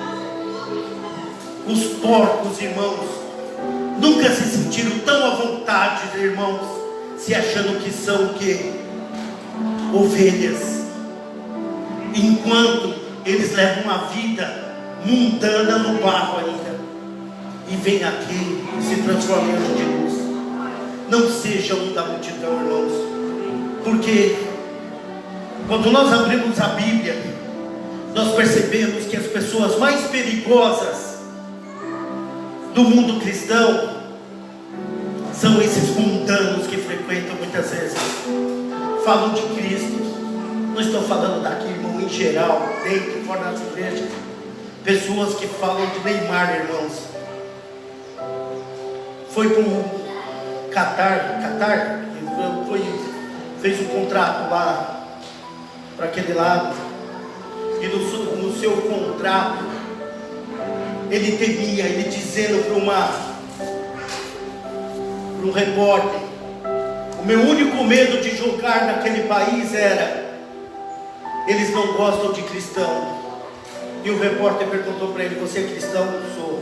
Os porcos, irmãos, nunca se sentiram tão à vontade, irmãos, se achando que são o quê? Ovelhas. Enquanto eles levam uma vida mundana no barro ainda, e vem aqui e se transformam em de luz. Não seja um da multidão, irmãos, porque quando nós abrimos a Bíblia, nós percebemos que as pessoas mais perigosas do mundo cristão são esses mundanos que frequentam muitas vezes, falam de Cristo. Não estou falando daqui, irmão, em geral, dentro e fora das igrejas. Pessoas que falam de Neymar, irmãos. Foi para o Qatar, fez um contrato lá para aquele lado, e no seu contrato ele temia, ele dizendo para um repórter: o meu único medo de jogar naquele país era, eles não gostam de cristão. E o repórter perguntou para ele: você é cristão? Não sou.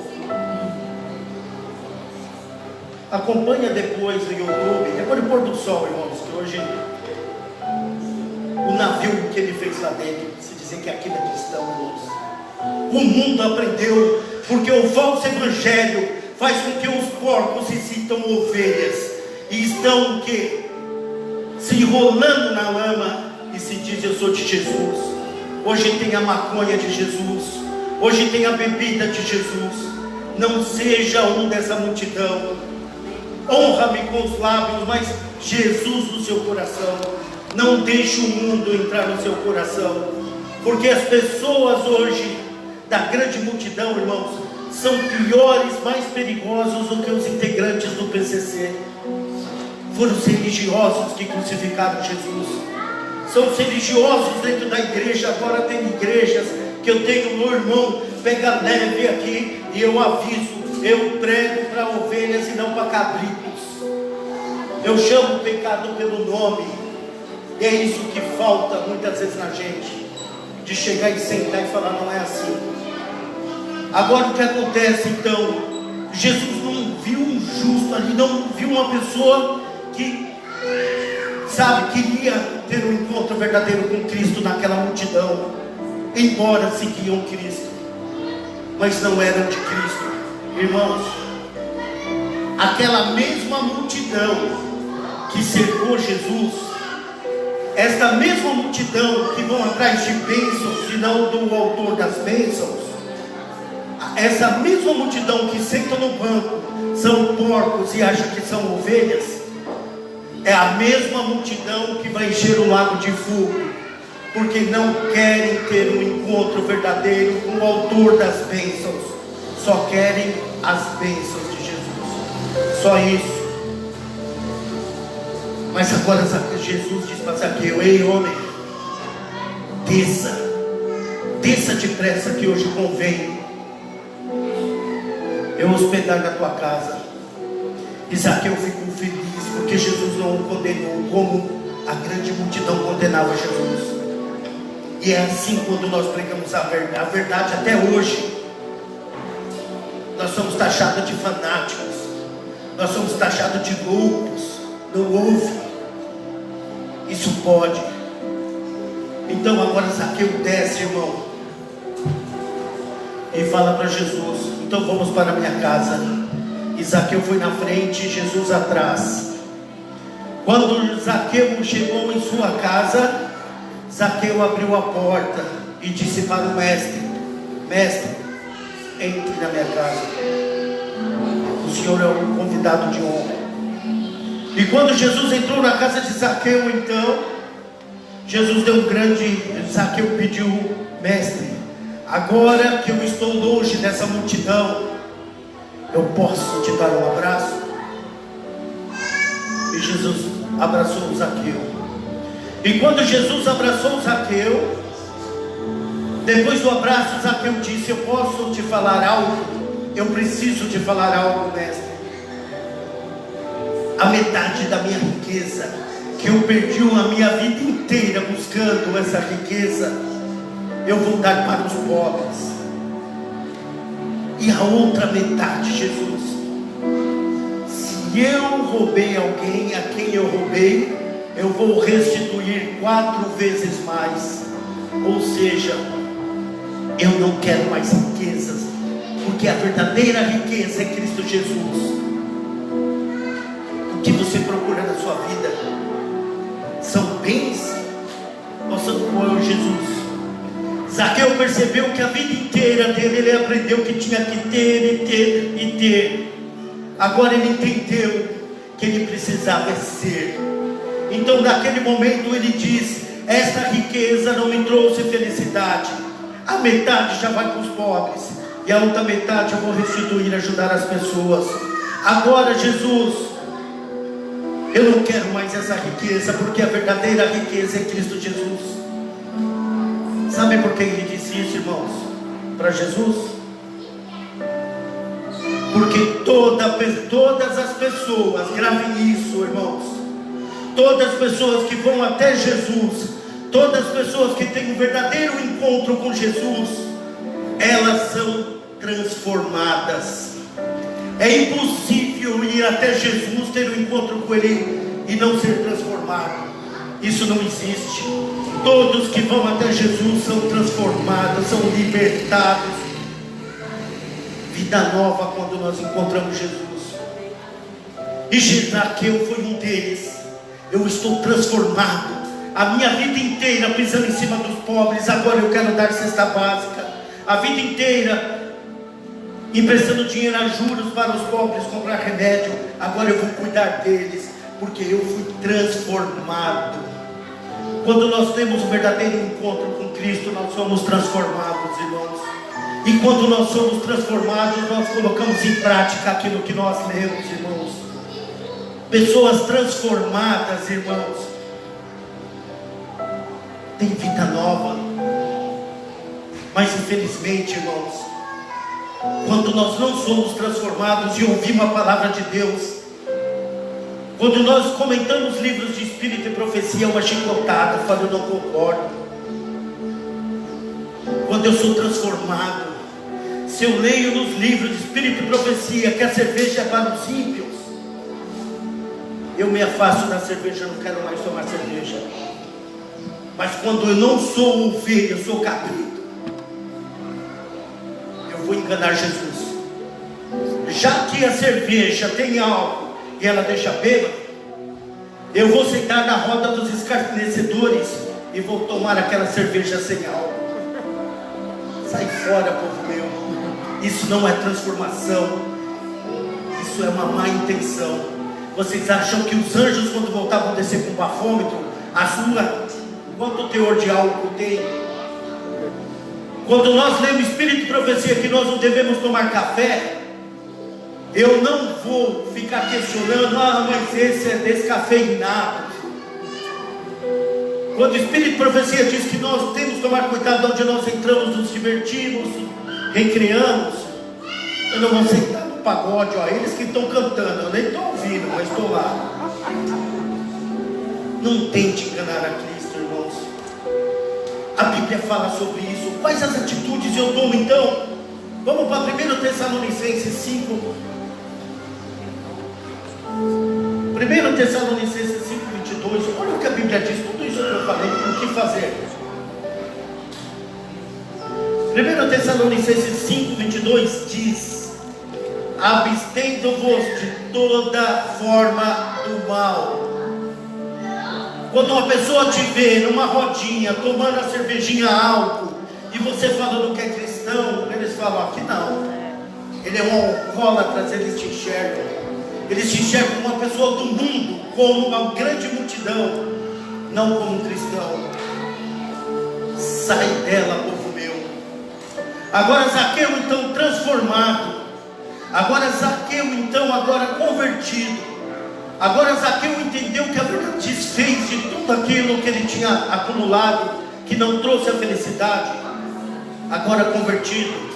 Acompanha depois no YouTube, depois do pôr do sol, irmãos, que hoje o navio que ele fez lá dentro, se dizer que aquilo é cristão, irmãos. O mundo aprendeu, porque o falso evangelho faz com que os porcos se sintam ovelhas e estão o quê? Se enrolando na lama e se diz: eu sou de Jesus. Hoje tem a maconha de Jesus, hoje tem a bebida de Jesus. Não seja um dessa multidão. Honra-me com os lábios, mas Jesus no seu coração. Não deixe o mundo entrar no seu coração, porque as pessoas hoje da grande multidão, irmãos, são piores, mais perigosos do que os integrantes do PCC. foram os religiosos que crucificaram Jesus. São os religiosos dentro da igreja. Agora tem igrejas que eu tenho, meu irmão, pega leve aqui e eu aviso, eu prego para ovelhas e não para cabritos. Eu chamo o pecado pelo nome. E é isso que falta muitas vezes na gente, de chegar e sentar e falar, não é assim. Agora o que acontece então? Jesus não viu um justo ali, não viu uma pessoa que, sabe, queria ter um encontro verdadeiro com Cristo naquela multidão, embora seguiam Cristo, mas não eram de Cristo. Irmãos, aquela mesma multidão que cercou Jesus, esta mesma multidão que vão atrás de bênçãos e não do autor das bênçãos, essa mesma multidão que senta no banco, são porcos e acha que são ovelhas, é a mesma multidão que vai encher o lago de fogo, porque não querem ter um encontro verdadeiro com o autor das bênçãos, só querem as bênçãos de Jesus, só isso. Mas agora Jesus diz para Zaqueu: ei homem, desça depressa que hoje convém eu hospedar na tua casa. E Zaqueu ficou feliz, porque Jesus não o condenou como a grande multidão condenava Jesus. E é assim quando nós pregamos a verdade até hoje. Nós somos taxados de fanáticos, nós somos taxados de loucos. Não ouve. Isso pode. Então agora Zaqueu desce, irmão, e fala para Jesus: então vamos para a minha casa. E Zaqueu foi na frente e Jesus atrás. Quando Zaqueu chegou em sua casa, Zaqueu abriu a porta e disse para o mestre: mestre, entre na minha casa, o senhor é um convidado de honra. E quando Jesus entrou na casa de Zaqueu, então Jesus deu um grande... Zaqueu pediu: mestre, agora que eu estou longe dessa multidão, eu posso te dar um abraço? E Jesus abraçou Zaqueu. E quando Jesus abraçou Zaqueu, depois do abraço, Zaqueu disse: eu posso te falar algo? Eu preciso te falar algo, mestre. A metade da minha riqueza, que eu perdi a minha vida inteira buscando essa riqueza, eu vou dar para os pobres. E a outra metade, Jesus, se eu roubei alguém, a quem eu roubei, eu vou restituir 4 vezes mais. Ou seja, eu não quero mais riquezas, porque a verdadeira riqueza é Cristo Jesus. O que você procura na sua vida são bens ou são por Jesus? Zaqueu percebeu que a vida inteira dele ele aprendeu que tinha que ter e ter e ter. Agora ele entendeu que ele precisava ser. Então naquele momento ele diz: essa riqueza não me trouxe felicidade. A metade já vai para os pobres, e a outra metade eu vou restituir, ajudar as pessoas. Agora, Jesus, eu não quero mais essa riqueza, porque a verdadeira riqueza é Cristo Jesus. Sabe por que ele disse isso, irmãos? Para Jesus? Porque todas as pessoas, gravem isso, irmãos, todas as pessoas que vão até Jesus, todas as pessoas que têm um verdadeiro encontro com Jesus, elas são transformadas. É impossível ir até Jesus, ter um encontro com Ele e não ser transformado. Isso não existe. Todos que vão até Jesus são transformados, são libertados. Vida nova quando nós encontramos Jesus. E Zaqueu foi um deles. Eu estou transformado. A minha vida inteira pisando em cima dos pobres, agora eu quero dar cesta básica. A vida inteira emprestando dinheiro a juros para os pobres comprar remédio, agora eu vou cuidar deles, porque eu fui transformado. Quando nós temos um verdadeiro encontro com Cristo, nós somos transformados, irmãos. E quando nós somos transformados, nós colocamos em prática aquilo que nós lemos, irmãos. Pessoas transformadas, irmãos, têm vida nova. Mas infelizmente, irmãos, quando nós não somos transformados e ouvimos a palavra de Deus, quando nós comentamos livros de espírito e profecia, uma chicotada, eu falo, eu não concordo. Quando eu sou transformado, se eu leio nos livros de espírito e profecia que a cerveja é para os ímpios, eu me afasto da cerveja, eu não quero mais tomar cerveja. Mas quando eu não sou ovelha, eu sou cabrito, eu vou enganar Jesus. Já que a cerveja tem álcool e ela deixa bêbado, eu vou sentar na roda dos escarnecedores e vou tomar aquela cerveja sem álcool. Sai fora, povo meu. Isso não é transformação, isso é uma má intenção. Vocês acham que os anjos, quando voltavam a descer com o bafômetro, a sua, quanto teor de álcool tem? Quando nós lemos Espírito e Profecia que nós não devemos tomar café, eu não vou ficar questionando, mas esse é descafeinado. Quando o Espírito e Profecia diz que nós temos que tomar cuidado onde nós entramos, nos divertimos, recreamos, eu não vou sentar no pagode, ó, eles que estão cantando, eu nem estou ouvindo, mas estou lá. Não tente enganar a Cristo, irmãos. A Bíblia fala sobre isso. Quais as atitudes eu tomo então? Vamos para 1 Tessalonicenses 5. 1 Tessalonicenses 5:22. Olha o que a Bíblia diz, tudo isso que eu falei, o que fazer. 1 Tessalonicenses 5:22 diz: abstendo-vos de toda forma do mal. Quando uma pessoa te vê numa rodinha, tomando a cervejinha álcool, e você falando que é cristão, eles falam, aqui não, ele é um alcoólatra, eles te enxergam. Eles te enxergam como uma pessoa do mundo, como uma grande multidão, não como um cristão. Sai dela, povo meu. Agora Zaqueu então transformado, agora Zaqueu então agora convertido, agora Zaqueu entendeu que a verdade desfez de tudo aquilo que ele tinha acumulado, que não trouxe a felicidade. Agora convertido,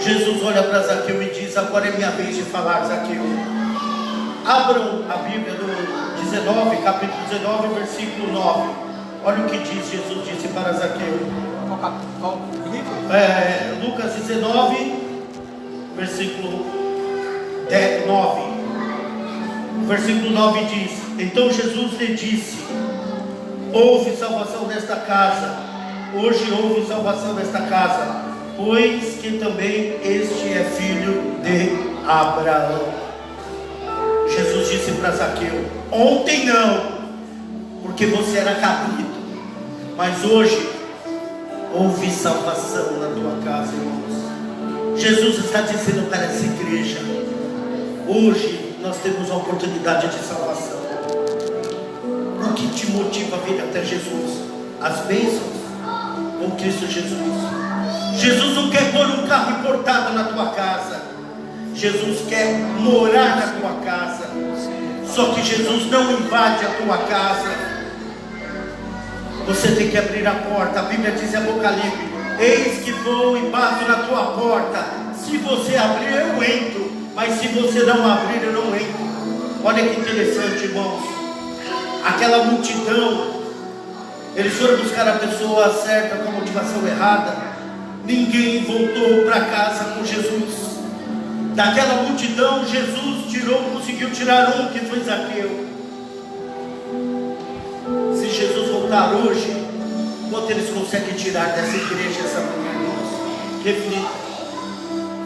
Jesus olha para Zaqueu e diz: agora é minha vez de falar, Zaqueu. Abram a Bíblia do 19, capítulo 19, versículo 9. Olha o que diz, Jesus disse para Zaqueu. Qual livro? Lucas 19, versículo 9. O versículo 9 diz: então Jesus lhe disse: houve salvação nesta casa, hoje houve salvação nesta casa, pois que também este é filho de Abraão. Jesus disse para Zaqueu: ontem não, porque você era cabrito, mas hoje houve salvação na tua casa, irmãos. Jesus está dizendo para essa igreja: hoje nós temos a oportunidade de salvação. O que te motiva a vir até Jesus? As bênçãos ou Cristo Jesus? Jesus não quer pôr um carro importado na tua casa. Jesus quer morar na tua casa. Só que Jesus não invade a tua casa. Você tem que abrir a porta. A Bíblia diz em Apocalipse: eis que vou e bato na tua porta. Se você abrir, eu entro. Mas se você não abrir, eu não entro. Olha que interessante, irmãos. Aquela multidão, eles foram buscar a pessoa certa com a motivação errada. Ninguém voltou para casa com Jesus. Daquela multidão, Jesus conseguiu tirar um, que foi Zaqueu. Se Jesus voltar hoje, quanto eles conseguem tirar dessa igreja essa manhã, irmãos? Reflita.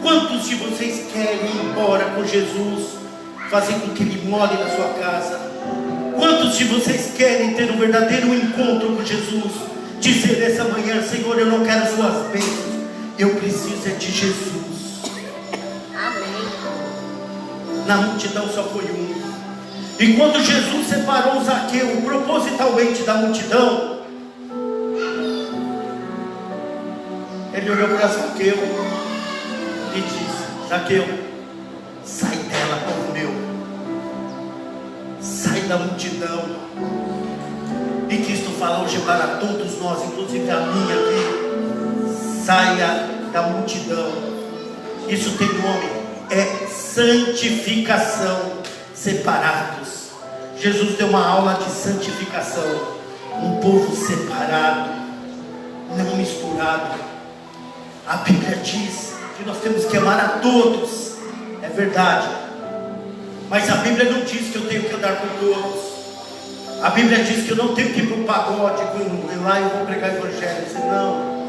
Quantos de vocês querem ir embora com Jesus, fazer com que Ele more na sua casa? Quantos de vocês querem ter um verdadeiro encontro com Jesus? Dizer nessa manhã: Senhor, eu não quero suas bênçãos, eu preciso é de Jesus. Na multidão só foi um. E quando Jesus separou Zaqueu propositalmente da multidão, ele olhou para Zaqueu e disse: Zaqueu, sai dela, povo meu. da multidão. E Cristo fala hoje para todos nós, inclusive a mim aqui: saia da multidão. Isso tem nome, é santificação, separados. Jesus deu uma aula de santificação, um povo separado, não misturado. A Bíblia diz que nós temos que amar a todos, é verdade, mas a Bíblia não diz que eu tenho que andar com todos. A Bíblia diz que eu não tenho que ir para um pagode e lá eu vou pregar evangelho. Não,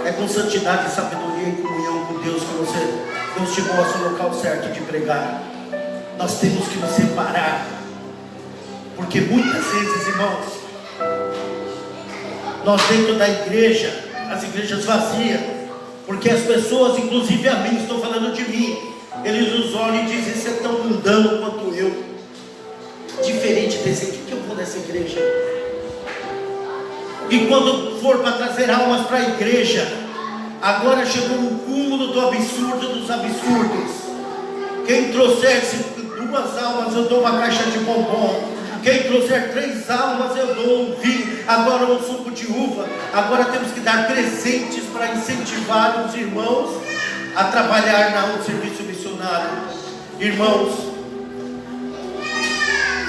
é com santidade, sabedoria e comunhão com Deus que Deus te mostra o local certo de pregar. Nós temos que nos separar, porque muitas vezes, irmãos, nós dentro da igreja, as igrejas vazias, porque as pessoas, inclusive a mim, estou falando de mim, eles nos olham e dizem: você é tão mundano quanto eu, diferente desse aqui, que eu vou nessa igreja. E quando for para trazer almas para a igreja, agora chegou no cúmulo do absurdo dos absurdos. Quem trouxer 2 almas, eu dou uma caixa de bombom. Quem trouxer 3 almas, eu dou um vinho, agora um suco de uva. Agora temos que dar presentes para incentivar os irmãos a trabalhar no serviço missionário. Irmãos,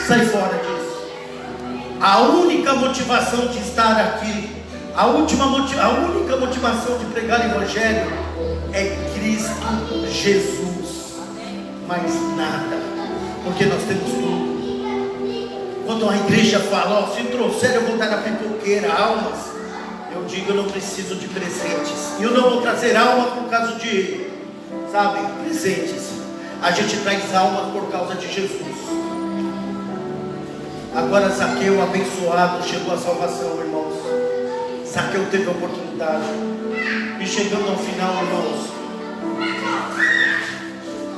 sai fora disso. A única motivação de estar aqui, a única motivação de pregar o evangelho é Cristo Jesus, mais nada, porque nós temos tudo. Quando a igreja fala: se trouxer eu vou dar na pipoqueira almas, eu digo: eu não preciso de presentes, eu não vou trazer alma por causa de, presentes. A gente traz almas por causa de Jesus. Agora Zaqueu, abençoado, chegou a salvação, irmãos. Zaqueu teve a oportunidade. E chegando ao final, irmãos,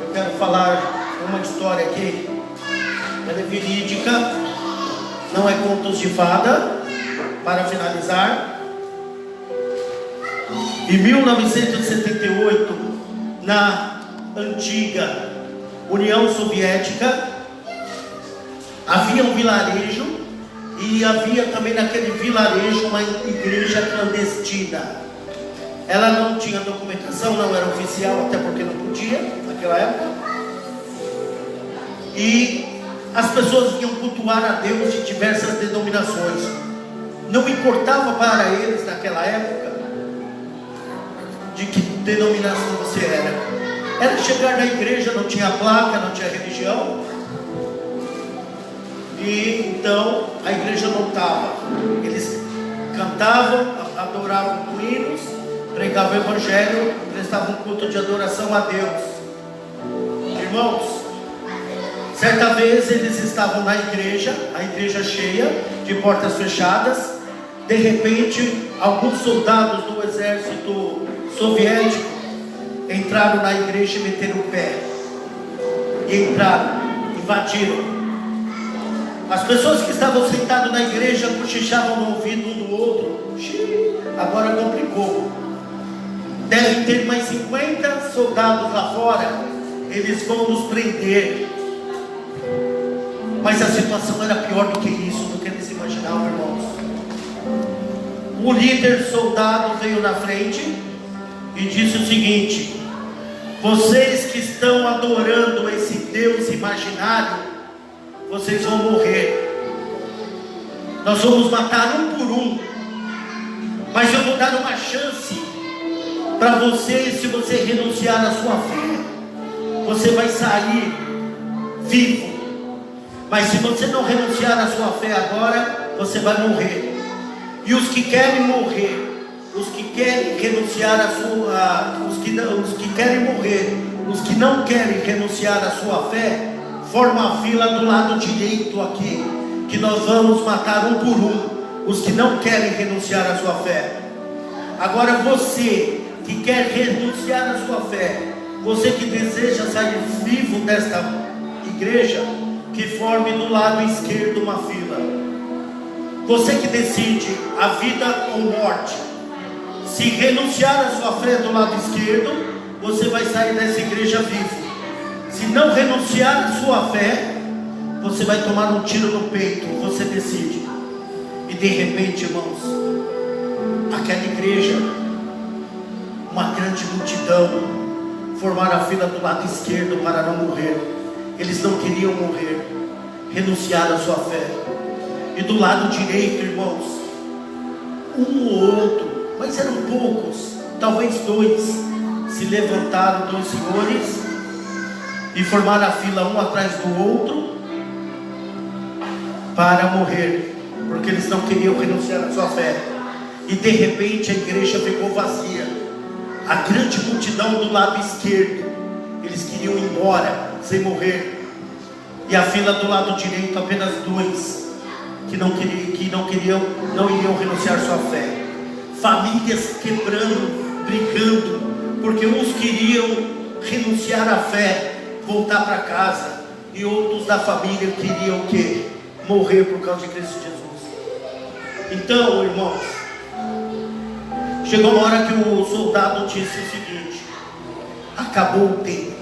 eu quero falar uma história aqui. Ela é verídica, não é contos de fada. Para finalizar, em 1978, na antiga União Soviética, havia um vilarejo, e havia também naquele vilarejo uma igreja clandestina. Ela não tinha documentação, não era oficial, até porque não podia naquela época. E as pessoas vinham cultuar a Deus de diversas denominações. Não importava para eles naquela época de que denominação você era. Era chegar na igreja, não tinha placa, não tinha religião. E então a igreja lotava. Eles cantavam, adoravam com hinos, pregavam o evangelho, prestavam culto de adoração a Deus. Irmãos, certa vez eles estavam na igreja, a igreja cheia, de portas fechadas. De repente, alguns soldados do exército soviético entraram na igreja e meteram o pé. E entraram, invadiram. As pessoas que estavam sentadas na igreja cochichavam no ouvido um do outro. Agora complicou. Devem ter mais 50 soldados lá fora. Eles vão nos prender. Mas a situação era pior do que isso, do que eles imaginavam, irmãos. O líder soldado veio na frente e disse o seguinte: vocês que estão adorando esse Deus imaginário, vocês vão morrer. Nós vamos matar um por um, mas eu vou dar uma chance para vocês. Se você renunciar à sua fé, você vai sair vivo. Mas se você não renunciar à sua fé agora, você vai morrer. E os que querem morrer, os que querem renunciar à sua, os que querem morrer, os que não querem renunciar à sua fé, forma a fila do lado direito aqui, que nós vamos matar um por um, os que não querem renunciar à sua fé. Agora você que quer renunciar à sua fé, você que deseja sair vivo desta igreja, que forme do lado esquerdo uma fila. Você que decide a vida ou morte, se renunciar à sua fé do lado esquerdo, você vai sair dessa igreja vivo. Se não renunciar à sua fé, você vai tomar um tiro no peito, você decide. E de repente, irmãos, aquela igreja, uma grande multidão, formaram a fila do lado esquerdo para não morrer. Eles não queriam morrer, renunciaram à sua fé. E do lado direito, irmãos, um ou outro, mas eram poucos, talvez dois, se levantaram, dois senhores, e formaram a fila um atrás do outro para morrer, porque eles não queriam renunciar à sua fé. E de repente a igreja ficou vazia. A grande multidão do lado esquerdo, eles queriam ir embora sem morrer, e a fila do lado direito, apenas dois que não iriam renunciar à sua fé. Famílias quebrando, brigando, porque uns queriam renunciar à fé, voltar para casa, e outros da família queriam o quê? Morrer por causa de Cristo Jesus. Então, irmãos, chegou uma hora que o soldado disse o seguinte: acabou o tempo.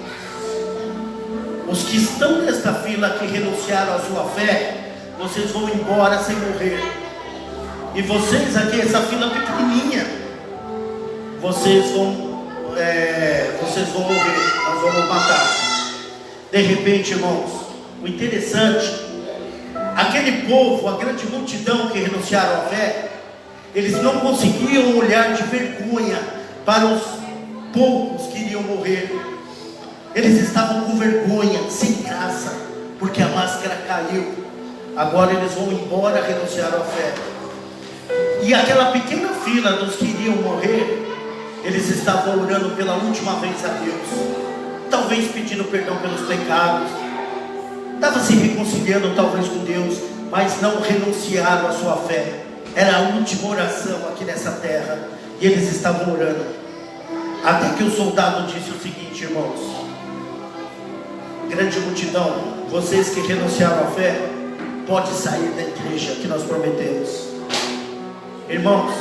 Os que estão nesta fila, que renunciaram à sua fé, vocês vão embora sem morrer. E vocês aqui, essa fila pequenininha, vocês vão morrer, nós vamos matar. De repente, irmãos, o interessante, aquele povo, a grande multidão que renunciaram à fé, eles não conseguiam olhar de vergonha para os poucos que iriam morrer. Eles estavam com vergonha, sem graça, porque a máscara caiu. Agora eles vão embora, renunciar à fé. E aquela pequena fila dos que iriam morrer, eles estavam orando pela última vez a Deus, talvez pedindo perdão pelos pecados, estava se reconciliando talvez com Deus, mas não renunciaram à sua fé. Era a última oração aqui nessa terra, e eles estavam orando, até que o soldado disse o seguinte: irmãos, grande multidão, vocês que renunciaram à fé, pode sair da igreja que nós prometemos. Irmãos,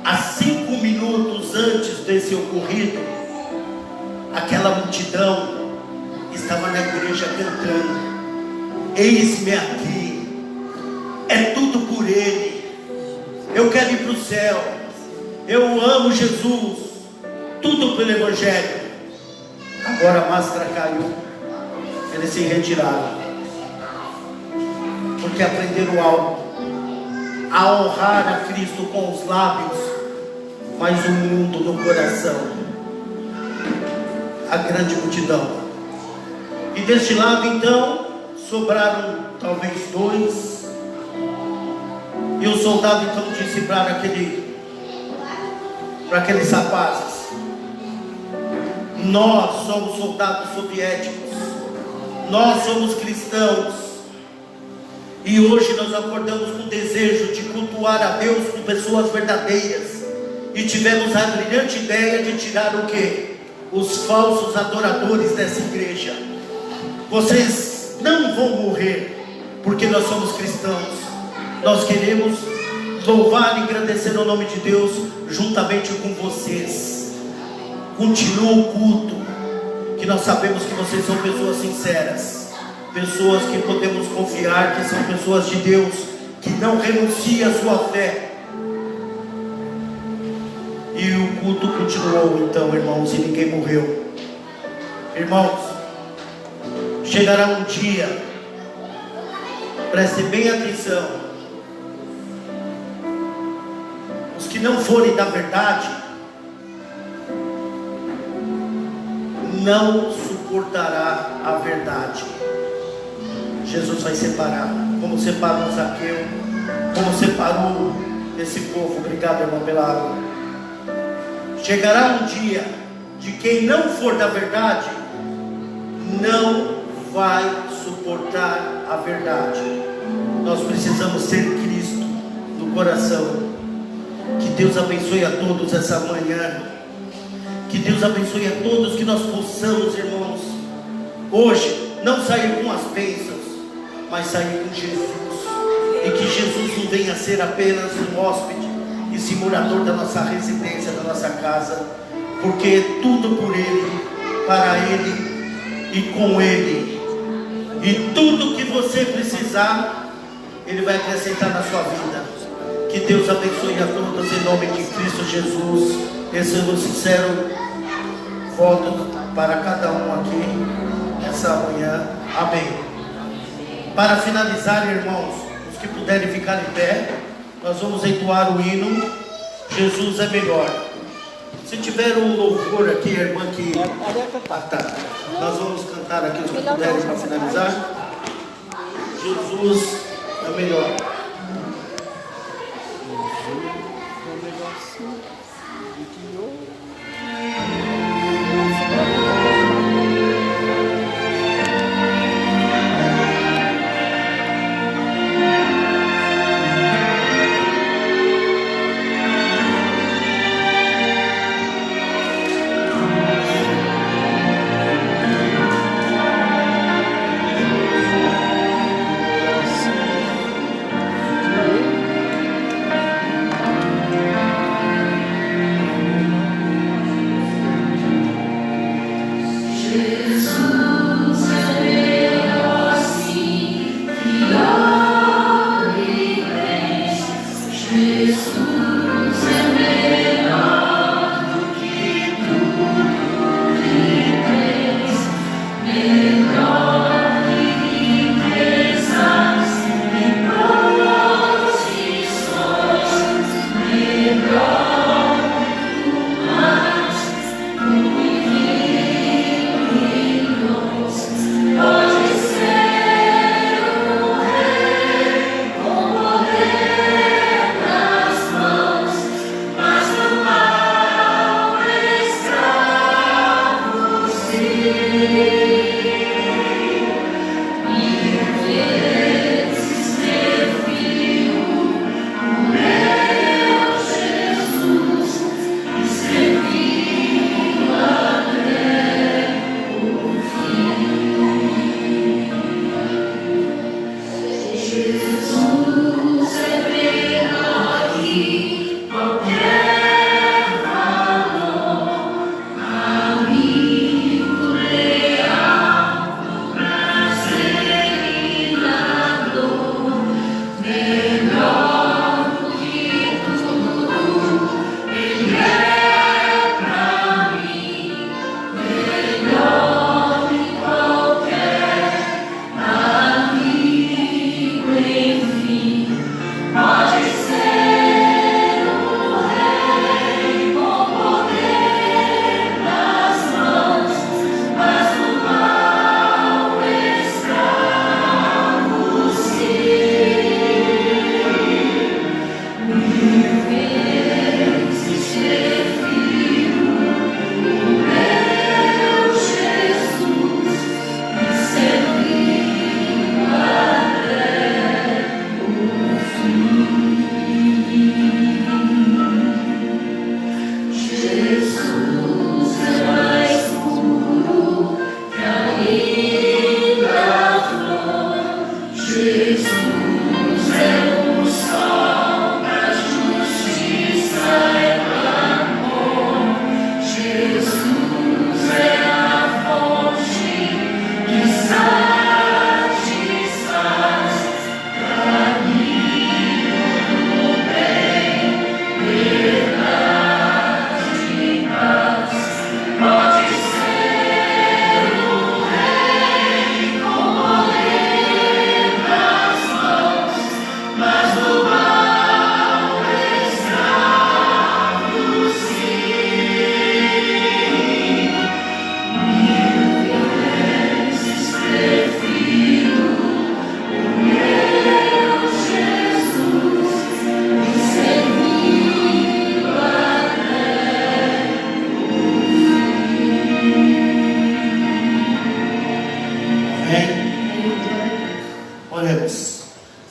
há 5 minutos antes desse ocorrido, aquela multidão estava na igreja cantando: eis-me aqui, é tudo por Ele, eu quero ir para o céu, eu amo Jesus, tudo pelo Evangelho. Agora a máscara caiu, eles se retiraram, porque aprenderam algo: a honrar a Cristo com os lábios, mas o mundo no coração. A grande multidão. E deste lado então sobraram talvez dois, e o soldado então disse para aqueles rapazes: nós somos soldados soviéticos, nós somos cristãos, e hoje nós acordamos com o desejo de cultuar a Deus com pessoas verdadeiras, e tivemos a brilhante ideia de tirar o quê? Os falsos adoradores dessa igreja. Vocês não vão morrer, porque nós somos cristãos. Nós queremos louvar e engrandecer o nome de Deus juntamente com vocês. Continua o culto, que nós sabemos que vocês são pessoas sinceras, pessoas que podemos confiar, que são pessoas de Deus, que não renunciam à sua fé. E o culto continuou então, irmãos, e ninguém morreu. Irmãos, chegará um dia, preste bem atenção, os que não forem da verdade não suportará a verdade. Jesus vai separar, como separou Zaqueu, como separou esse povo. Obrigado, irmão, pela água. Chegará um dia de quem não for da verdade não vai suportar a verdade. Nós precisamos ter Cristo no coração. Que Deus abençoe a todos essa manhã. Que Deus abençoe a todos, que nós possamos, irmãos, hoje não sair com as bênçãos, mas sair com Jesus. E que Jesus não venha ser apenas um hóspede e sim morador da nossa residência, da nossa casa, porque é tudo por Ele, para Ele e com Ele. E tudo que você precisar, Ele vai acrescentar na sua vida. Que Deus abençoe a todos em nome de Cristo Jesus. Esse é o sincero voto para cada um aqui essa manhã. Amém. Para finalizar, irmãos, os que puderem ficar em pé, nós vamos entoar o hino Jesus é melhor. Se tiver um louvor aqui, a irmã que... tá. Nós vamos cantar aqui os que puderem para finalizar. Jesus é melhor.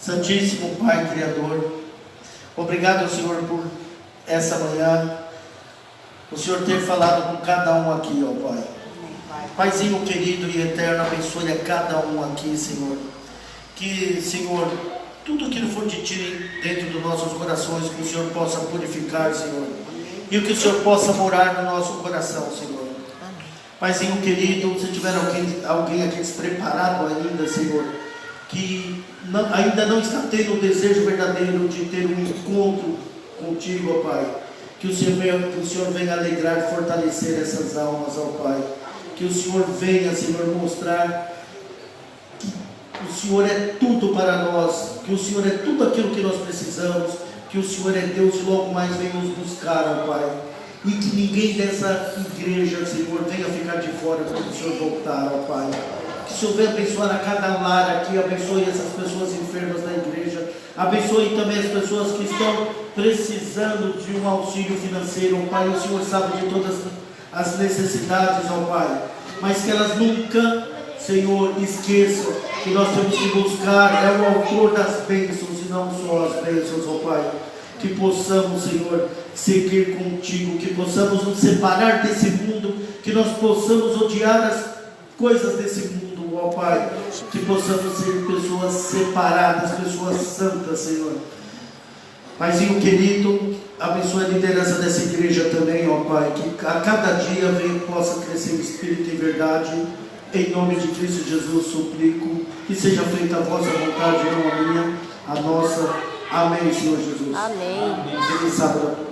Santíssimo Pai Criador, obrigado, Senhor, por essa manhã, o Senhor ter falado com cada um aqui, ó Pai. Paizinho querido e eterno, abençoe a cada um aqui, Senhor. Que, Senhor, tudo aquilo for de Ti dentro dos nossos corações, que o Senhor possa purificar, Senhor. E que o Senhor possa morar no nosso coração, Senhor. Paizinho querido, se tiver alguém aqui despreparado ainda, Senhor, que ainda não está tendo o desejo verdadeiro de ter um encontro contigo, ó Pai, que o Senhor venha alegrar e fortalecer essas almas, ó Pai, que o Senhor venha, Senhor, mostrar que o Senhor é tudo para nós, que o Senhor é tudo aquilo que nós precisamos, que o Senhor é Deus e logo mais vem nos buscar, ó Pai, e que ninguém dessa igreja, Senhor, venha ficar de fora quando o Senhor voltar, ó Pai. Que o Senhor venha abençoar a cada lar aqui, abençoe essas pessoas enfermas da igreja, abençoe também as pessoas que estão precisando de um auxílio financeiro, ó Pai. O Senhor sabe de todas as necessidades, ó Pai, mas que elas nunca, Senhor, esqueçam que nós temos que buscar é o autor das bênçãos e não só as bênçãos, ó Pai. Que possamos, Senhor, seguir contigo, que possamos nos separar desse mundo, que nós possamos odiar as coisas desse mundo, ó Pai, que possamos ser pessoas separadas, pessoas santas, Senhor. Paizinho querido, abençoe a liderança dessa igreja também, ó Pai, que a cada dia possa crescer em espírito e verdade. Em nome de Cristo Jesus suplico que seja feita a vossa vontade, não a minha, a nossa. Amém, Senhor Jesus. Amém. Feliz sábado.